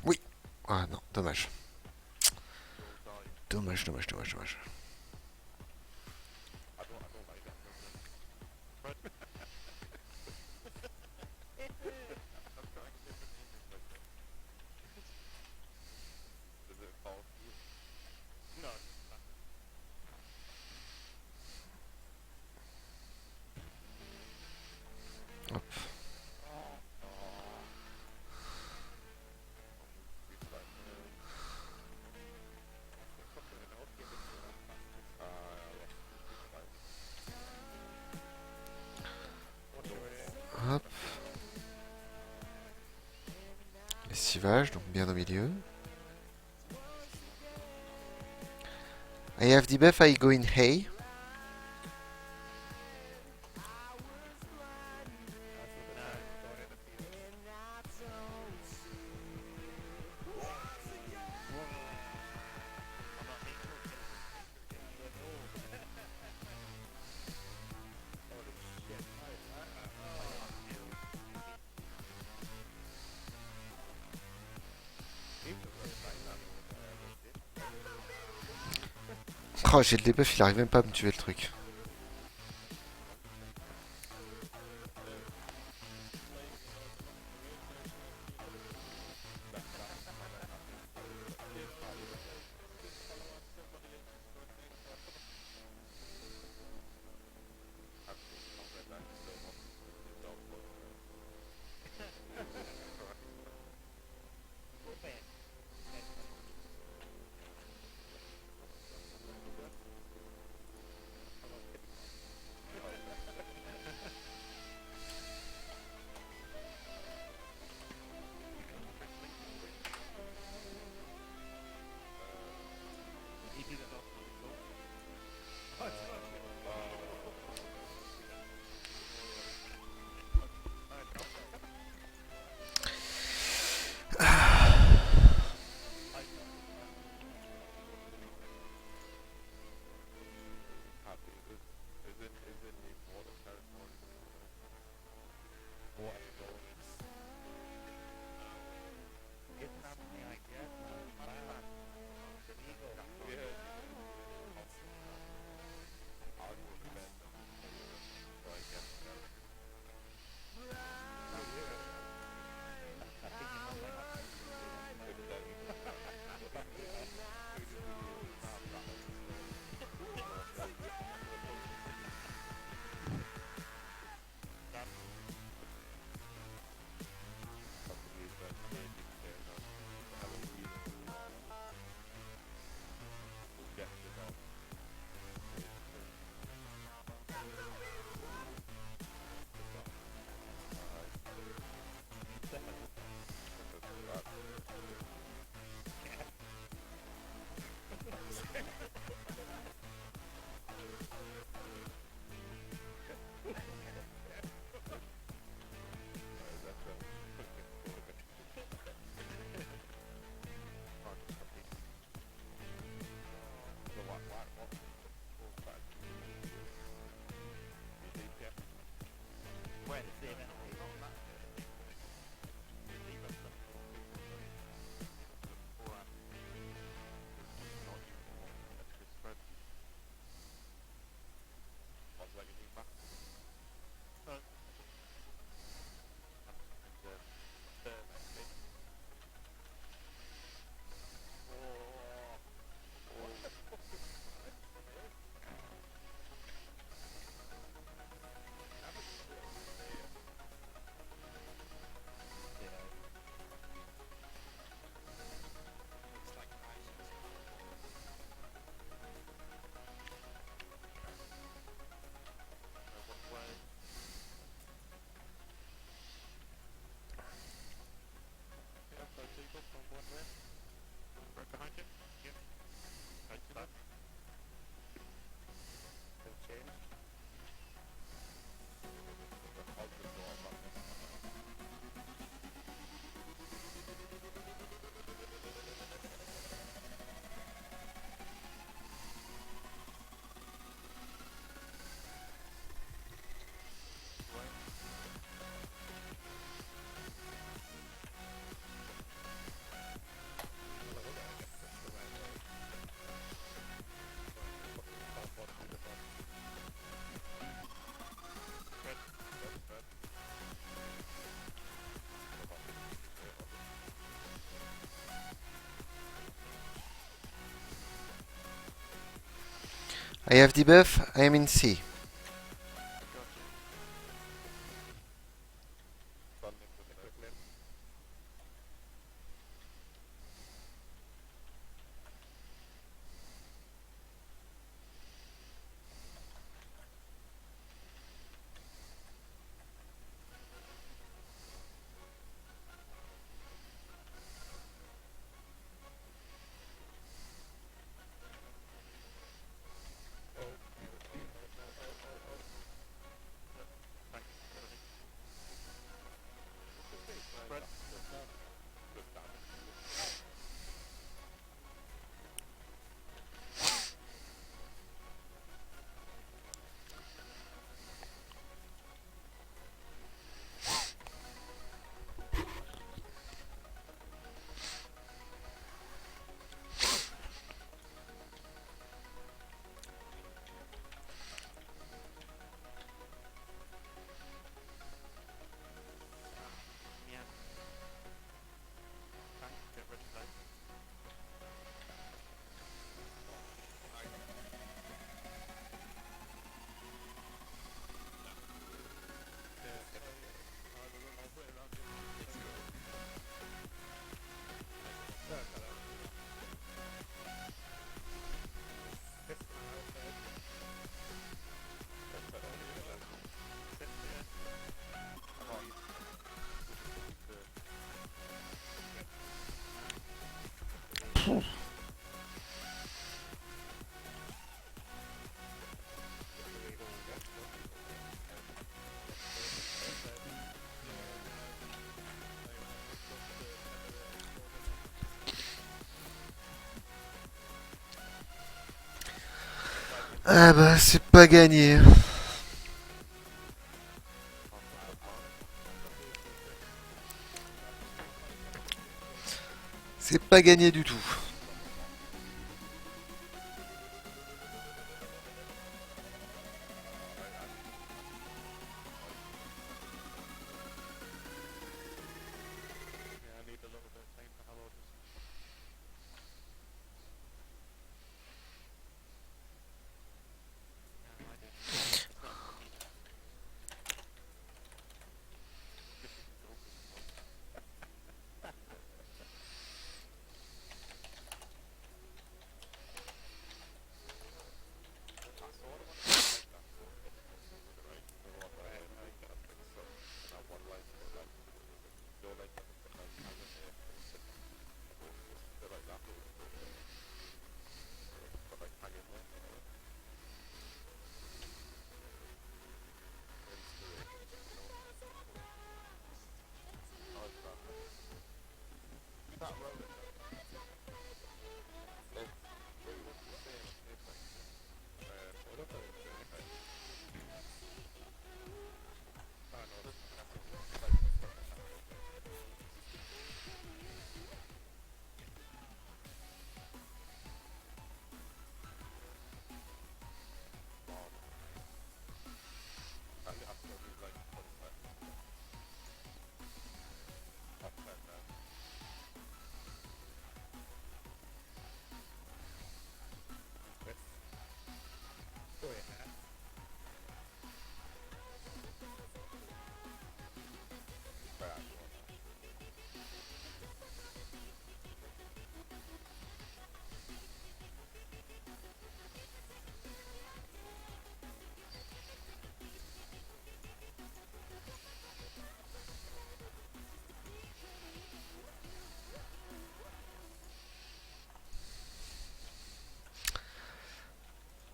Oui. Ah non, dommage. Dommage, dommage, dommage, dommage. Hop. Hop. Estivage, donc bien au milieu. I have debuff, I go in hay. Oh, j'ai le debuff, il arrive même pas à me tuer le truc. I have debuff, I am in C. Ah bah c'est pas gagné. C'est pas gagné du tout.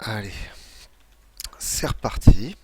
Allez, c'est reparti.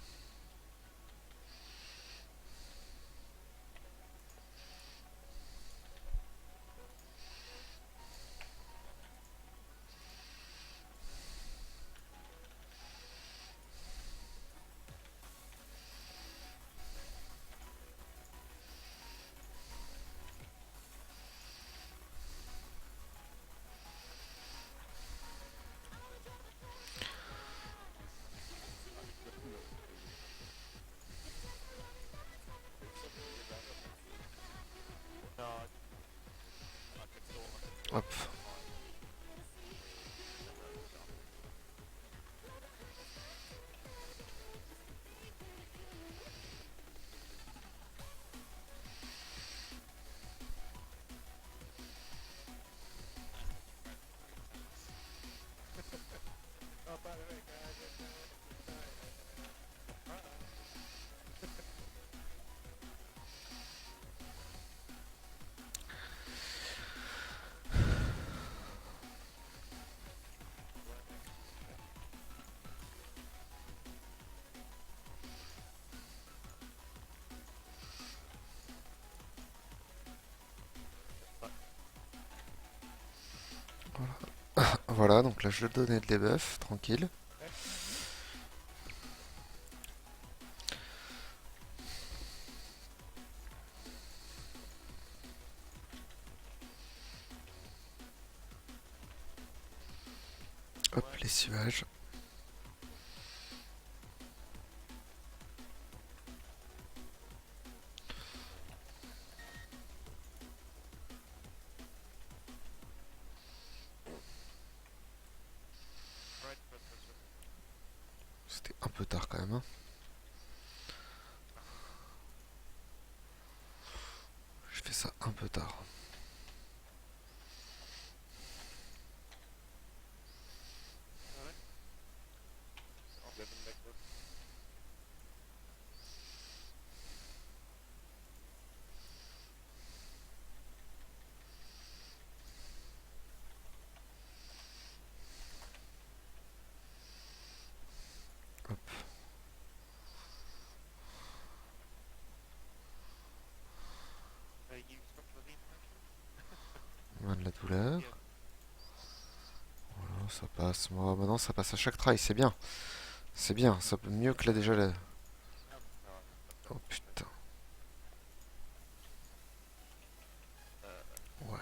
Hop. Voilà, donc là je vais donner de debuff, tranquille. Hop, lessivage. C'était un peu tard quand même, hein. Je fais ça un peu tard. Hop, on a de la douleur. Voilà, ça passe. Moi, maintenant ça passe à chaque try, c'est bien. C'est bien, ça peut mieux que là déjà là. Oh putain. Ouais.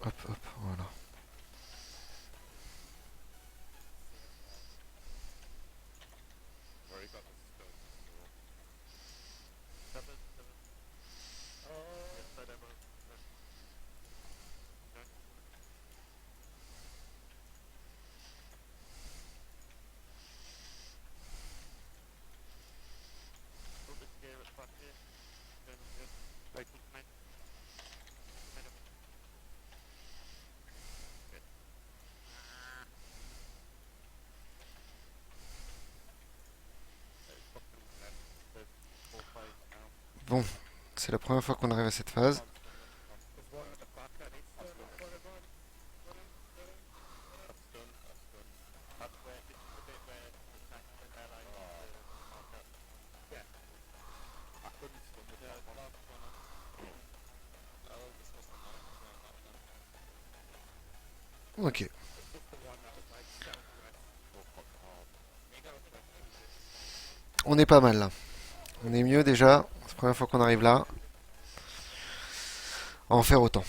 Hop, hop, voilà. Bon, c'est la première fois qu'on arrive à cette phase. Ok. On est pas mal là. On est mieux déjà. C'est la première fois qu'on arrive là. À en faire autant.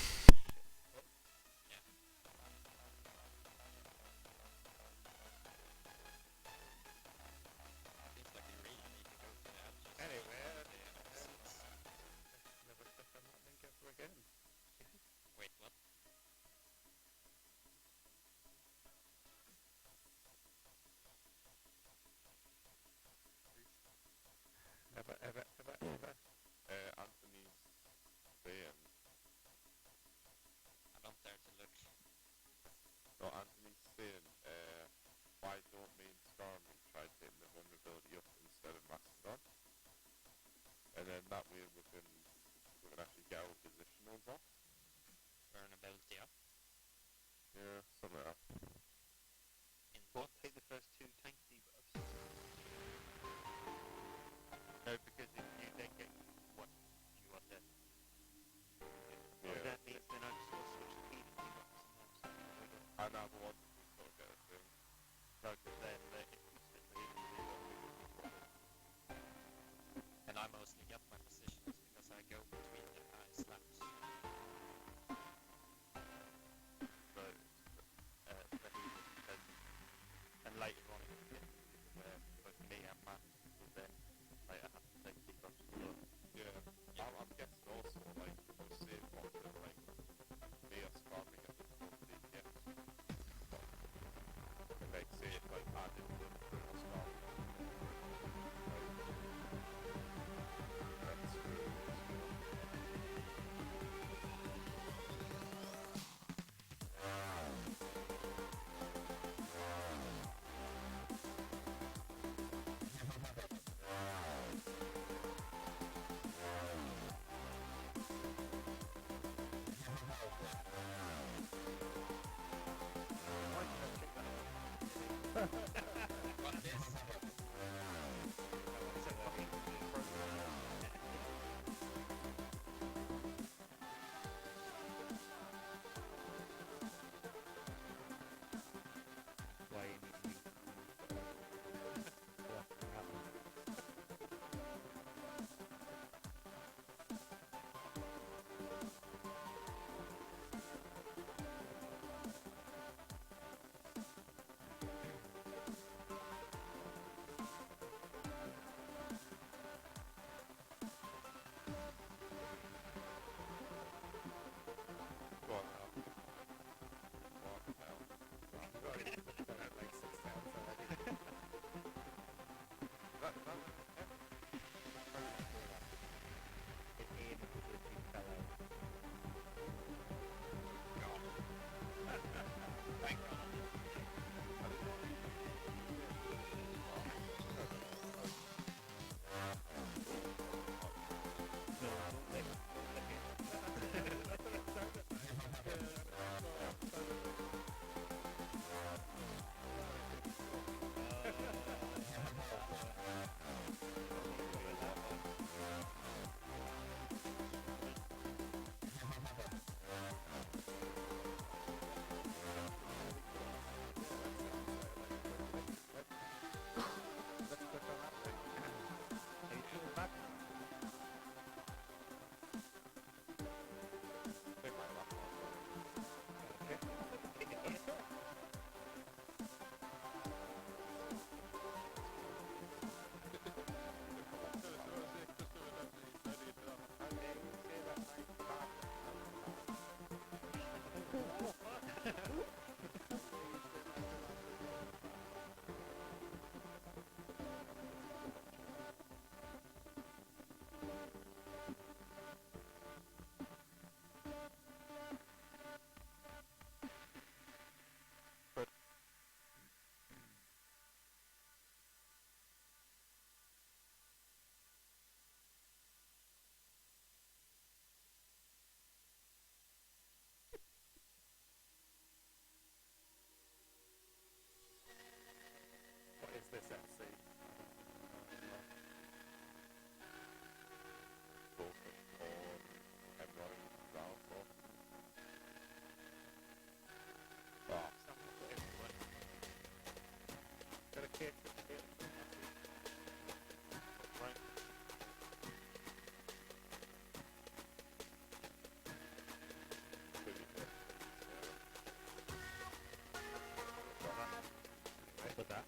Why you need to use block happen. Go on now. Walk now. You've already done it like 6 times already. That It aimed to the big fellow. Thank God. No, don't lick Let's click on that thing. Are you still back? Take my laptop. But what is this FC? Bullshit or everyone Ralph or oh, something for everyone. Got a cake for the kid. Right. Maybe good. Put that.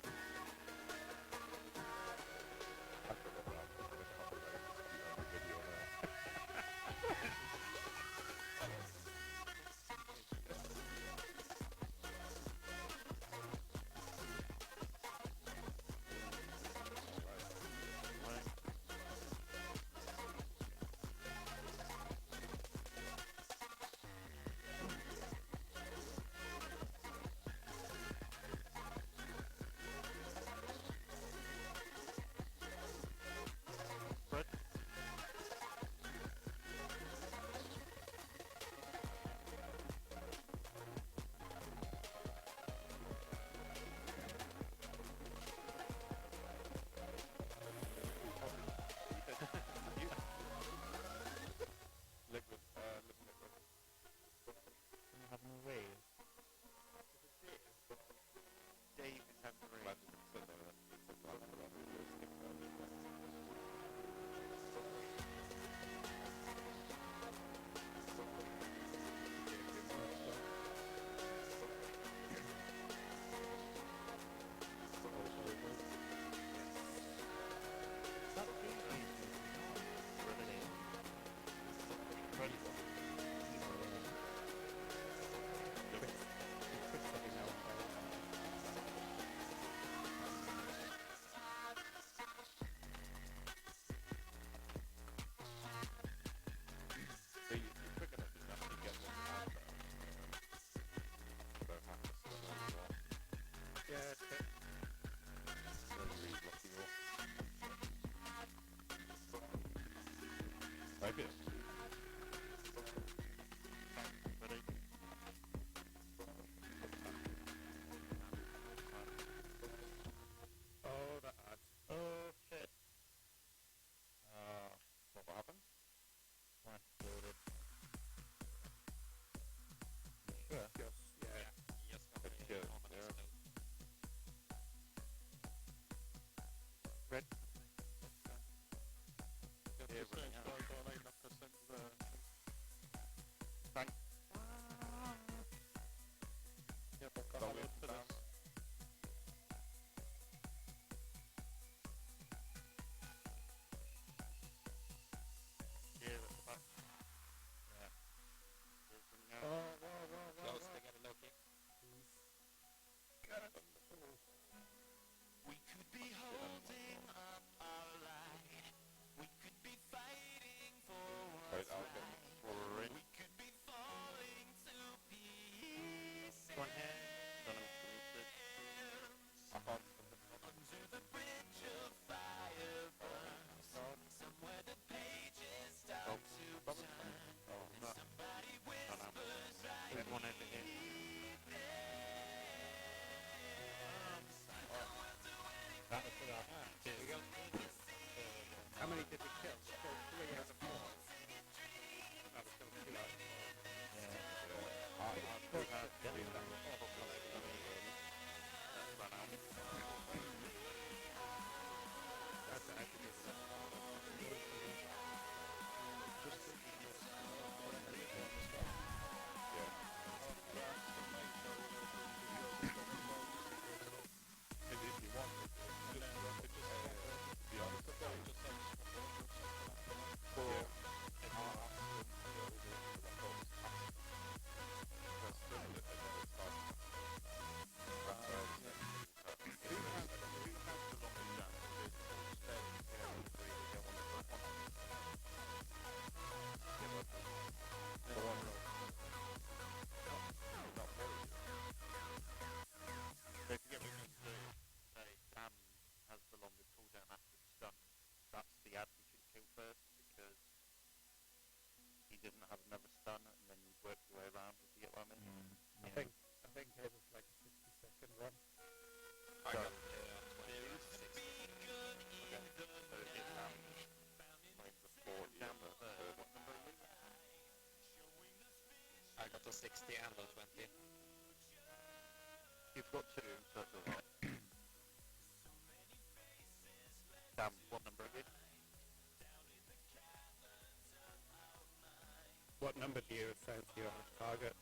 60 and low 20. You've got two, so that's alright. Sam, what number again? What number do you assign to your target?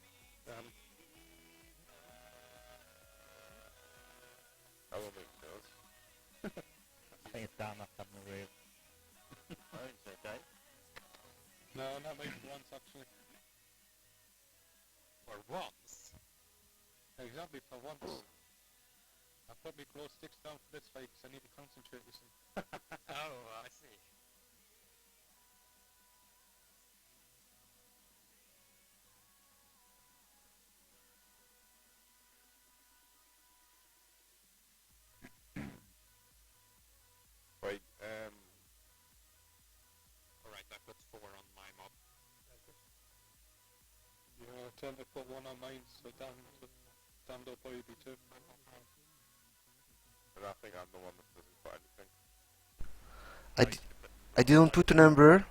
I will move those. I think it's down that submarine. I think so, Dave. No, not maybe once actually. For once? Exactly for once. I'll probably close sticks down for this fight because I need to concentrate with some. Oh, I see. Right, Alright, I put 4 on my mob. Yeah, I tend to put one on mine, so Dan will probably be two. but I think I'm the one that doesn't put anything. I didn't put a number,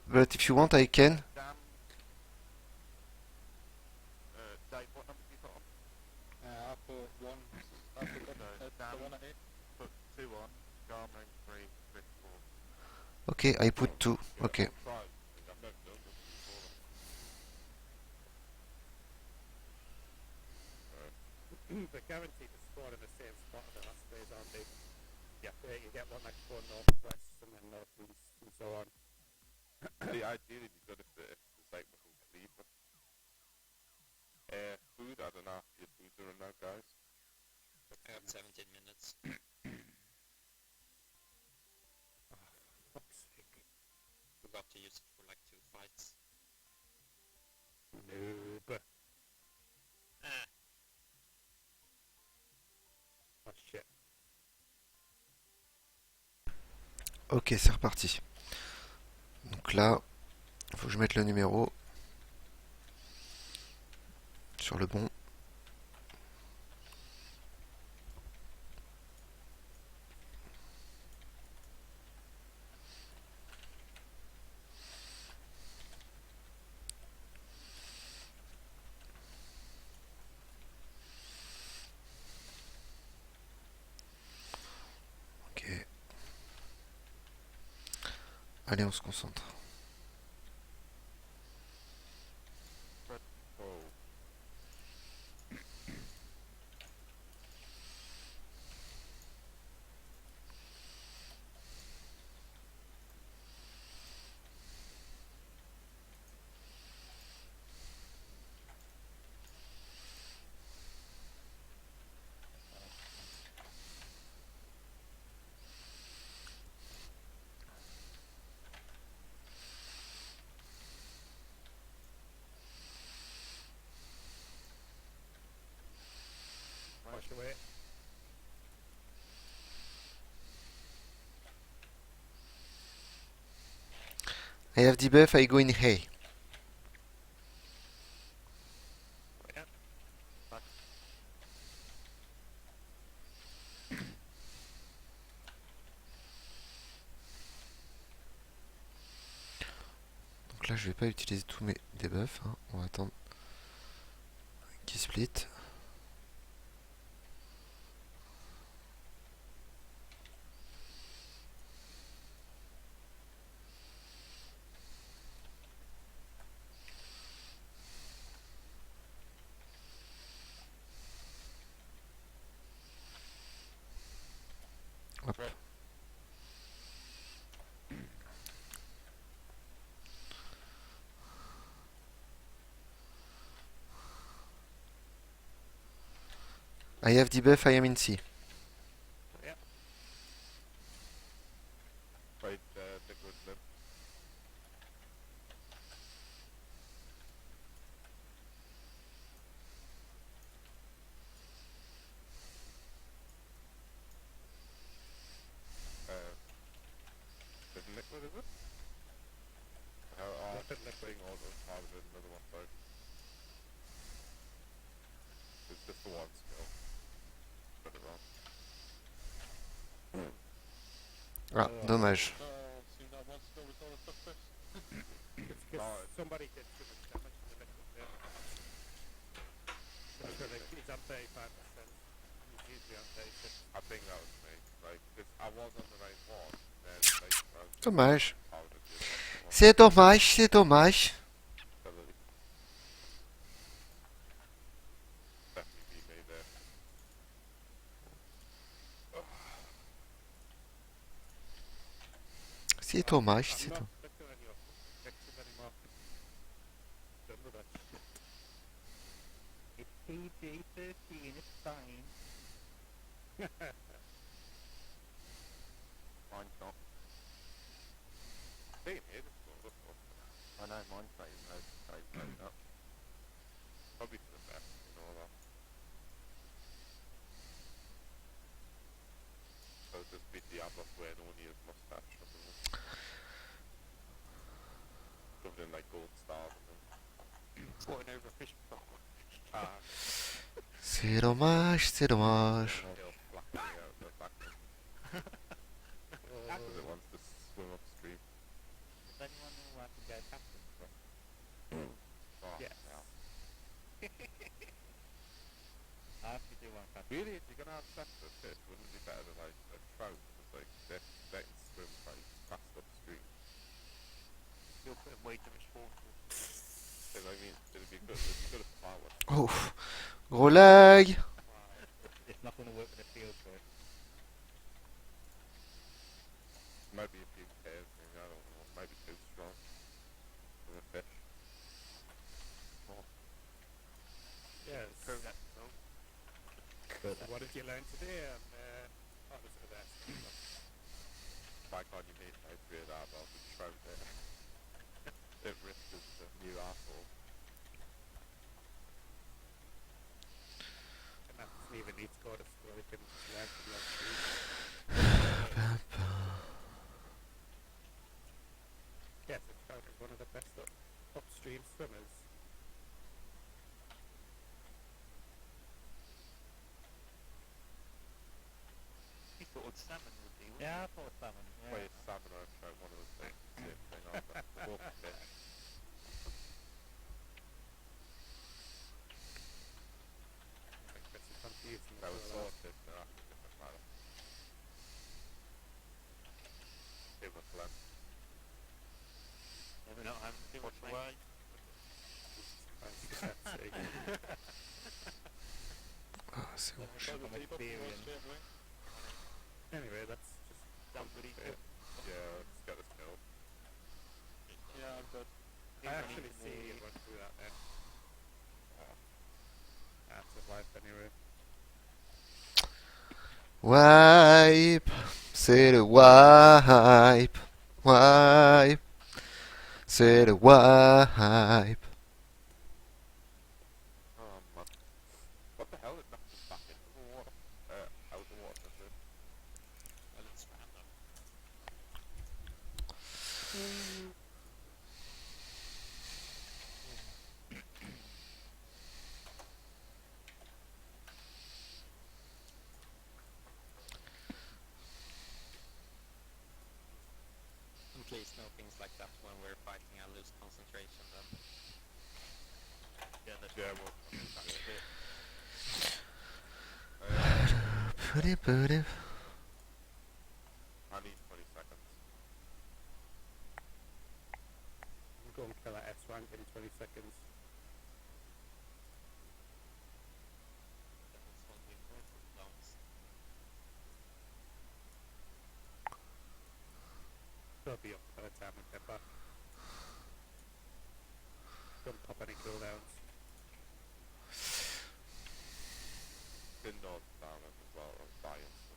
but if you want, I can. Sam, Dave, what number do you put on? I put one. I put the Dan, one at 8. put two on. Garming, 3, Chris, 4. Okay, I put 2. Okay. Try. I've never done this before. They're guaranteed to spawn in the same spot at the last phase, aren't they? Yeah. You get one like going northwest and then northeast and so on. See, ideally it'd be good if the site was in Cleveland. Food, I don't know if your foods are in now, guys. I got 17 minutes. Fuck's sake. Forgot to use it for like 2 fights. Noob. Ah, Oh shit. Ok, c'est reparti. Donc là, faut que je mette le numéro sur le bon. Ok. Allez, on se concentre. Oh. Wash away. I have debuff, I go in hay. Donc là, je vais pas utiliser tous mes debuffs. Hein. On va attendre qu'il split. Hop. I have debuff, I am in C. Right, liquid limp. Living liquid, is it? Rapid liquid. Being all those targeted another one, sorry. It's just the one skill. Got it wrong. Ah, dommage. Seemed that one skill was all it took first. It's No, because somebody did too much damage to the liquid there. 35%. He's usually on 36. I think that was me. Like, 'cause I was on the right one, then like I was Dommage. powdered the other one. C'est dommage, c'est dommage. Ability. Definitely beat me there. C'est dommage, I'm c'est not dommage. looking at your pictures anymore. Done with that shit. It's PG-13, it's fine. Mine's not. Same here, this one. Look, look. I know, mine's fine. Up. Probably for the best, you know that. So it'll just be Diablo wearing only his mustache or something. Covered in like gold stars and them. Flying over a fish pond. Ah, C'est dommage, c'est dommage. tail flapping out the back end. Because it wants to swim upstream. Does anyone know how to go captain from? Oh, Yes. yeah. I have to do one captain. Really, if you're gonna have sex with fish, wouldn't it be better to like a trout? Because like they can swim quite fast upstream. You're putting way too much force. So, I mean, it'd be good at power. Ouf. Gros lag. It's not going to work with the field trip. Maybe a few pairs, maybe, I don't know. Maybe too strong for the fish. Yes. Prove that. No. But So what did you learn today? Oh, this is that. By God, you made no great eyeball with trout there. It risked as the new asshole. And that doesn't even need to go to school. You can learn from your street. Yes, a trout is one of the best upstream swimmers. He thought salmon would be. wouldn't yeah, I thought salmon. Well, Yeah. it's salmon or a trout, one of the things. Same thing, aren't they? Both fish. I think Chris is confused. That was salted, they're actually different matter. It was less. you? Not having too much away. Ah, c'est bon. From experience. Anyway, that's just Somebody. fair. Yeah, let's get this killed. Yeah, I'm good. I actually see you run through that then. That's a life anyway. Wipe. C'est le wipe. Wipe. C'est le wipe. Oh man. What the hell? It knocked us back into the water. Out of the water, is it? Well, it's random. And please no things like that when we're fighting. I lose concentration then. Yeah, that's Yeah, right. well, That's a bit. Put it, put it. I need 20 seconds. I'm going to kill that S rank in 20 seconds. That's one of the important zones. They'll be up by the time we get back. Don't pop any cooldowns. Didn't know down as well, I was dying. So.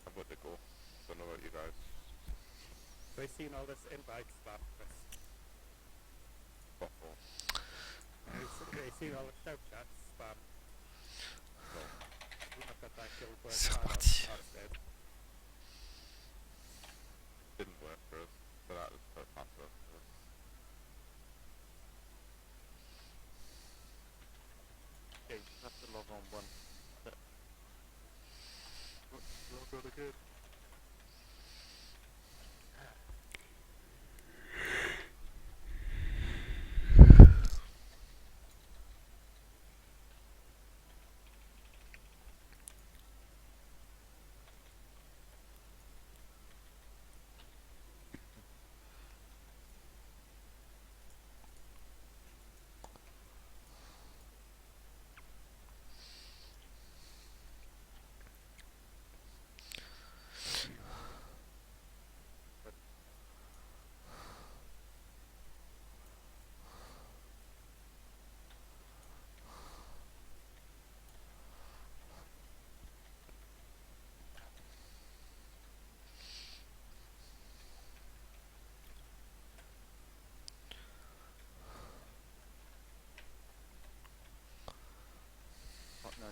I'm good to go. Don't know about you guys. So you seen all this invite spam, Chris? What for? Have you seen all the shout chats spam? No. We look at that guild work C'est banner reparti. instead. Didn't work for us. So that was per passive. Okay, you just have to log on once. Log on again.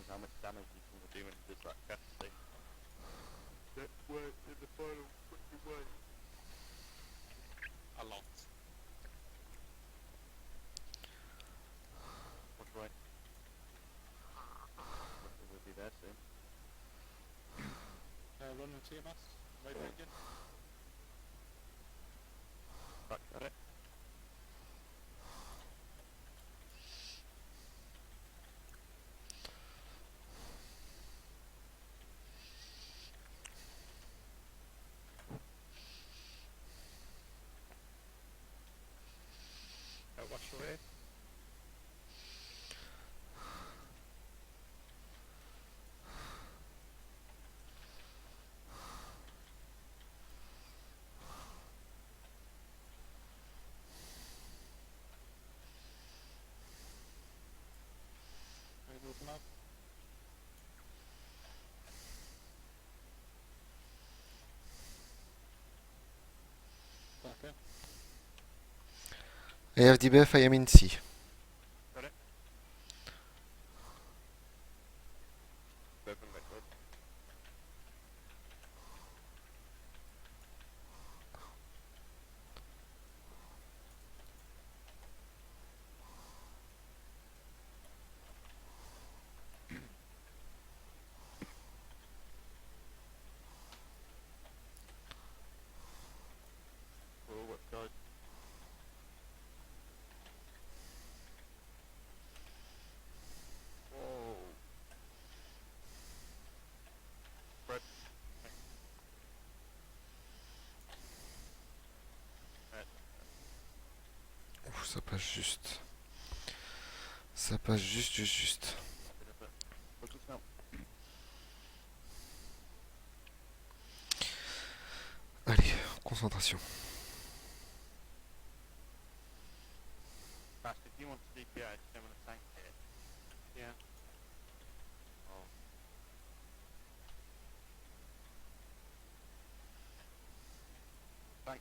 how much damage you can do in just that chest thing. That worked in the final fucking way. A lot. What's right? We'll be there soon. Running TMS. Right again. Back at it. Wash away. Right, open up. Back in. I have debuff, I am in C. Got it. Living liquid. Oh, what guys? Whoa. Fred. Ouf, ça passe juste. Ça passe juste. Focus now. Allez, concentration. Fast, if you want to DPI, I'm gonna tank it. Yeah. Oh. Tank.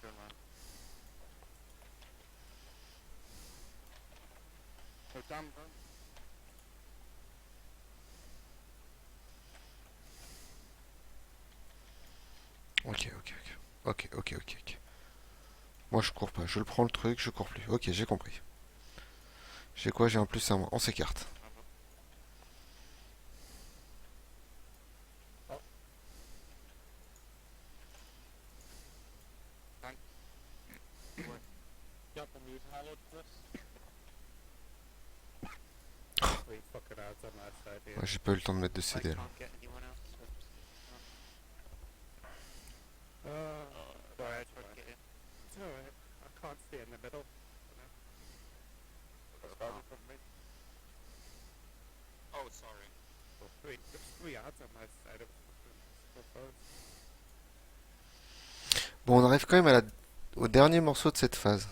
Turn around. No damn gun. Ok. Moi je cours pas, je le prends le truc, je cours plus. Ok, j'ai compris. J'ai quoi? J'ai un plus à moi. On s'écarte. Yep, I'm using Hallowed for this. Sweet fucking odds on that side here. Ouais, j'ai pas eu le temps de mettre de I CD là. can't get anyone else. Sorry, I tried to get in. it's alright. I can't stay in the middle. Started from me. Oh, sorry. So there's three odds on my side of fucking Bon, on arrive quand même au dernier morceau de cette phase.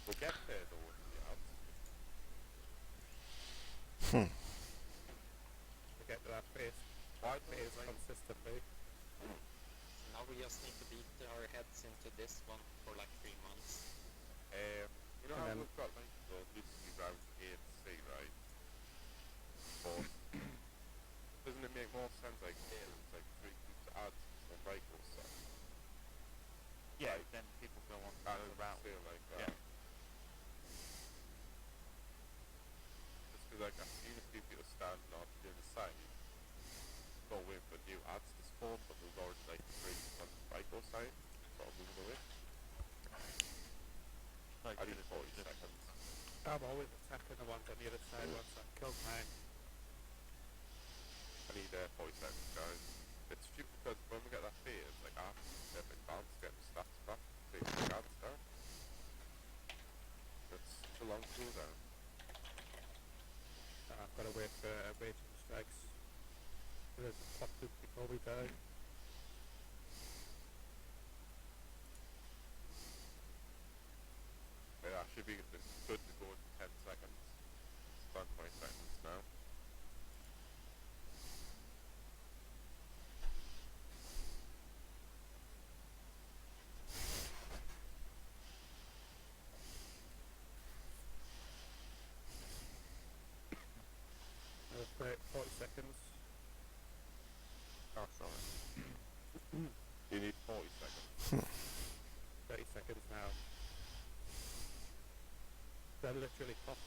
We'll get there though with the odds. to get to that phase. Why Phase consistently. Now we just need to beat our heads into this one for like 3 months. You know And how then- we've got like the loosely round A and C, right? But doesn't it make more sense like here it's like 3 groups of ads on rifle stuff? Yeah, Right. then people go on And go round. feel like Yeah. that. Just because like I've seen a few people standing on the other side, go wait for new ads to spawn, but there's already like 3 on the rifle side, sort of moving away. Like, I need it's 40 just- seconds. I'm always attacking the ones on the other side once I've killed mine. I need 40 seconds, guys. It's stupid because when we get that phase, like after the perfect balance, get the stats back, take the ads down. It's such a long cooldown. I've got to wait for raging strikes. There's a top two before we die. Yeah, I should be this good to go in 10 seconds. It's done 20 seconds now. 30 seconds now. They're literally popped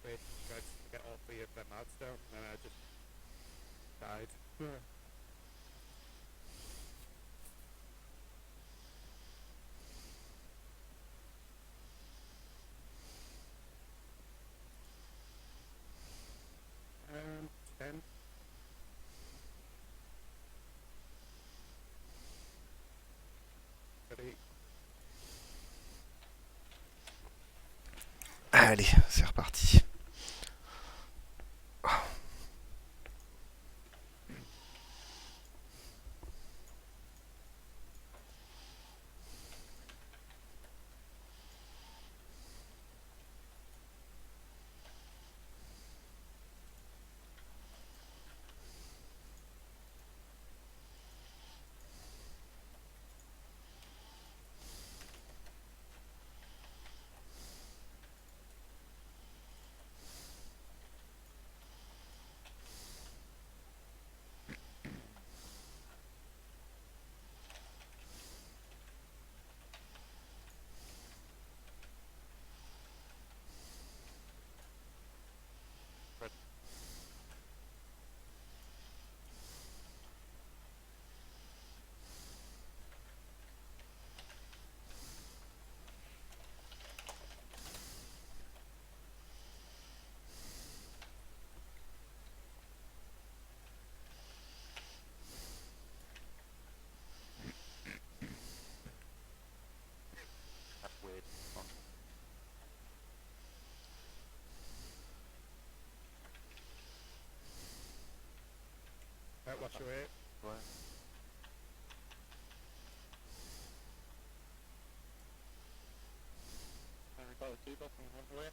straight strikes to get all three of them ads down, and I just died. And 10. Three. Allez, c'est reparti. That's weird. Fun. Right, watch your way. Right. And we got the two from one way.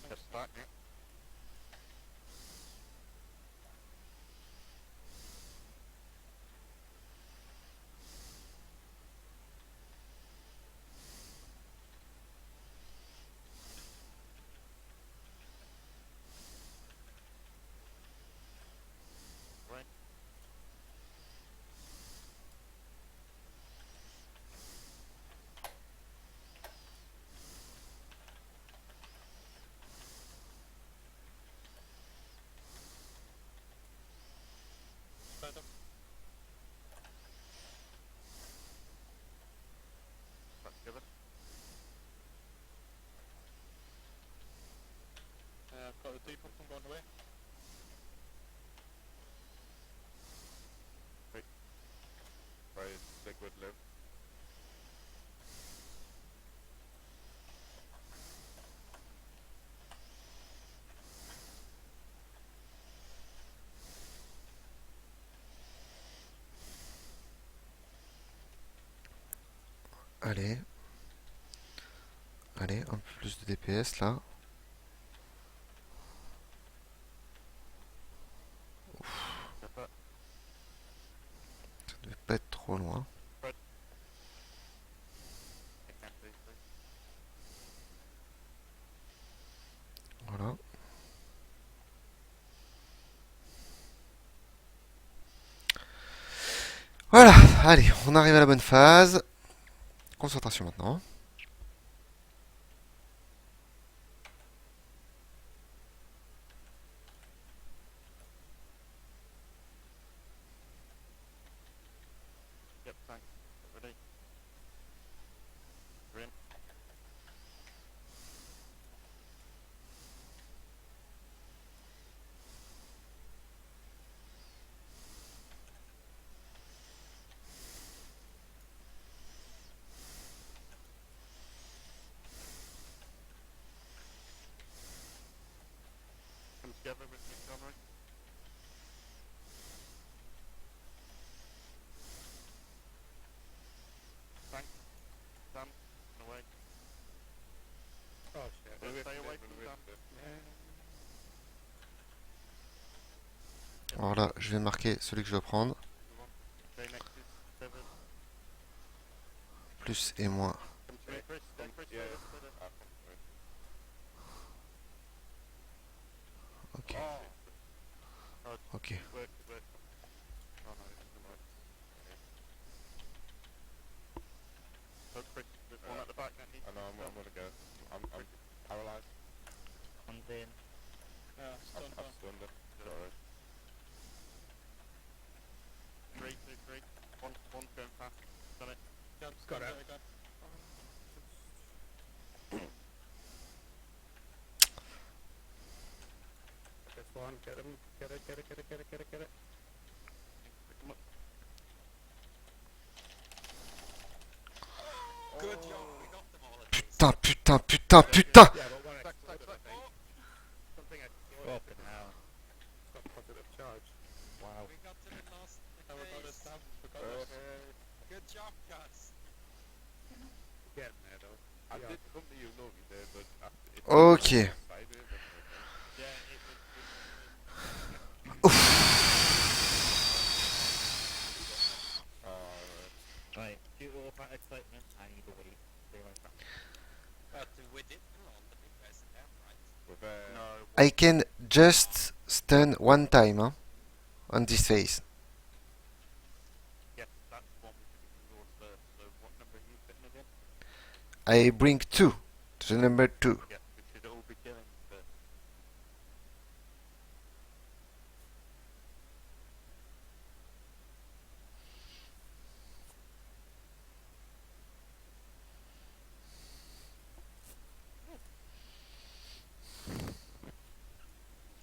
Get back, yeah. Right. Stand up. Let's give it. I've got the two from going away. Right, liquid live. Allez. Allez, un peu plus de DPS là. Get that. Ça devait pas être trop loin. I can't see. Voilà. Voilà, allez, on arrive à la bonne phase. Concentration maintenant. Yep, thanks. Ready? We're in. Come together with me, John, right? Thanks. Sam, and away. Oh shit. Stay away from Sam. Yeah. Alors là, je vais marquer celui que je dois prendre. Okay, next is Seven. Plus et moins. Come to me, Chris. Chris, Yeah. further. Ok. Oh, Ok. work. Oh no, never mind. on, get him. Get it, get it, get it, get it, get it, get it. Pick 'em up. Good job, we got them all at least. Putain, putain, putain, putain! Yeah, but one Stack, stack, exploded, stack. I think. Oh! Something exploded. Fucking hell. Got positive charge. Wow. We got them in last How about place. it, Sam? Okay. Good job, Gus. Getting there though. I Yeah. did come to you, Novi, there, but after it Okay. sideways, I don't know. Yeah, it was. Right, due to all that excitement, I need a wait. Stay right back. But we did roll the big guys in there, right? With, No. I can just stun one time, huh? On this phase. Yes, that's one we should be yours first. So what number are you fitting again? I bring 2 to the number 2. Yes, we should all be killing first.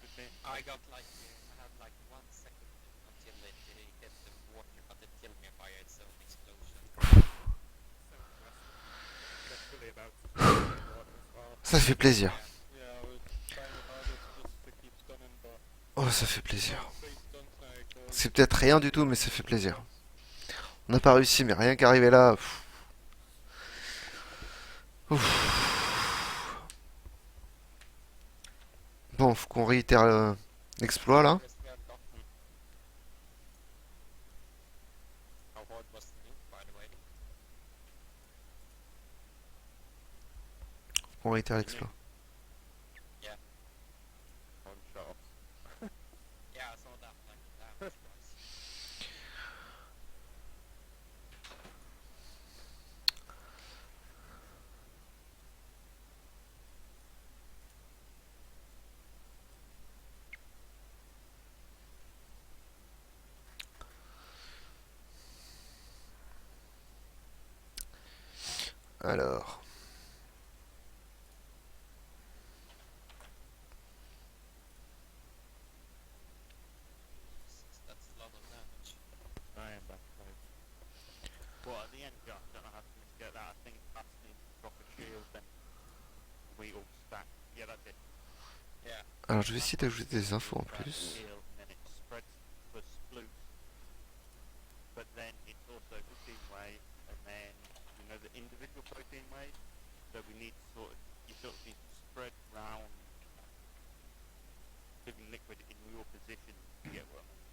Okay. I got like, I had like 1 second until it hit the water, but it killed me by its own explosion. Literally about to water as well. Ça fait plaisir. yeah, I was trying my hardest just to keep stunning, but Oh, ça fait plaisir. 3 stuns now, cause C'est peut-être rien du tout, mais ça fait plaisir. On n'a pas réussi, mais rien qu'arriver là. Pff. Ouf. Bon, faut qu'on réitère l'exploit là. Yes, we have gotten. How hard was the nuke, by the way? Faut qu'on réitère l'exploit. one shot. Yeah, I saw that, like, that was nice. Alors. That's a lot of damage. I am back. Sorry. Well, at the end, I don't know how to get that. I think Pass needs to drop a shield, then we all stack. Yeah, that's it. Yeah. Alors je vais essayer d'ajouter des infos en Drop plus. shield, and then it spreads for sploot. But then it's also protein wave, and then you know the individual protein wave. So we need to you sort of need to spread round living liquid in your position to get what I mean.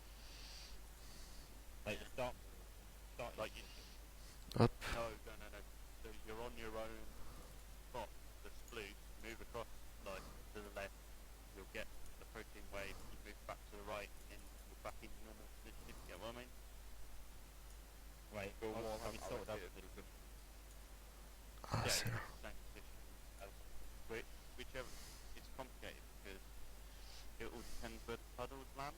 Like start like you. Hop. No. So you're on your own spot, the sploot, move across like to the left, you'll get the protein wave, you move back to the right, and you're back in normal position, if you get what I mean? Right, Go more have we than sorted out allocated the position. Ah, yeah, c'est là. it's the same position as whichever, it's complicated because it all depends where the puddles land.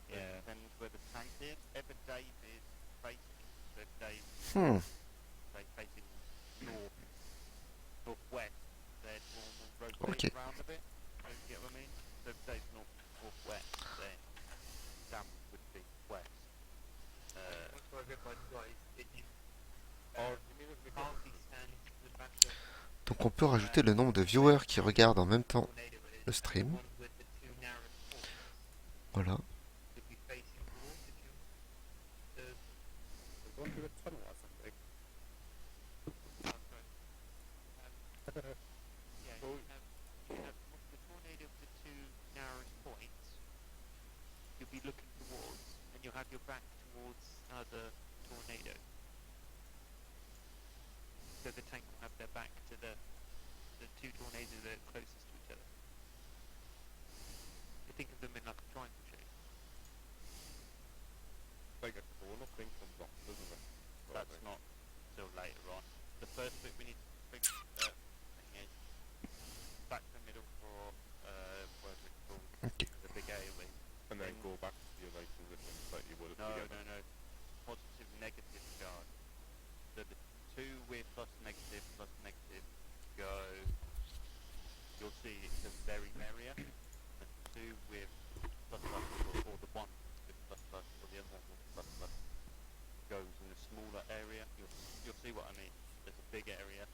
It depends where the tank is. Ever Dave is facing, so if Dave say facing north, northwest, then we'll rotate Okay. around a bit. You get what I mean? So if Dave's northwest, then Sam would be west. Donc on peut rajouter le nombre de viewers qui regardent en même temps le stream. Voilà. We're going through a tunnel or something. Yeah, you have the tornado of the 2 narrowest points you'll be looking towards, and you'll have your back towards the tornado. So the tank will have their back to the 2 tornadoes that are closest to each other. You think of them in like a triangle shape. Like a corner thing comes off, doesn't it? Sort of That's thing. not till later on. The first bit we need to fix thing is back to the middle for whatever it's called, Okay. the big AoE. And then go back to your like position like you would have No, together. no, no. Positive, negative charge. So the 2 with plus negative go. You'll see it's a very area. The 2 with smaller area. You'll see what I mean. There's a big area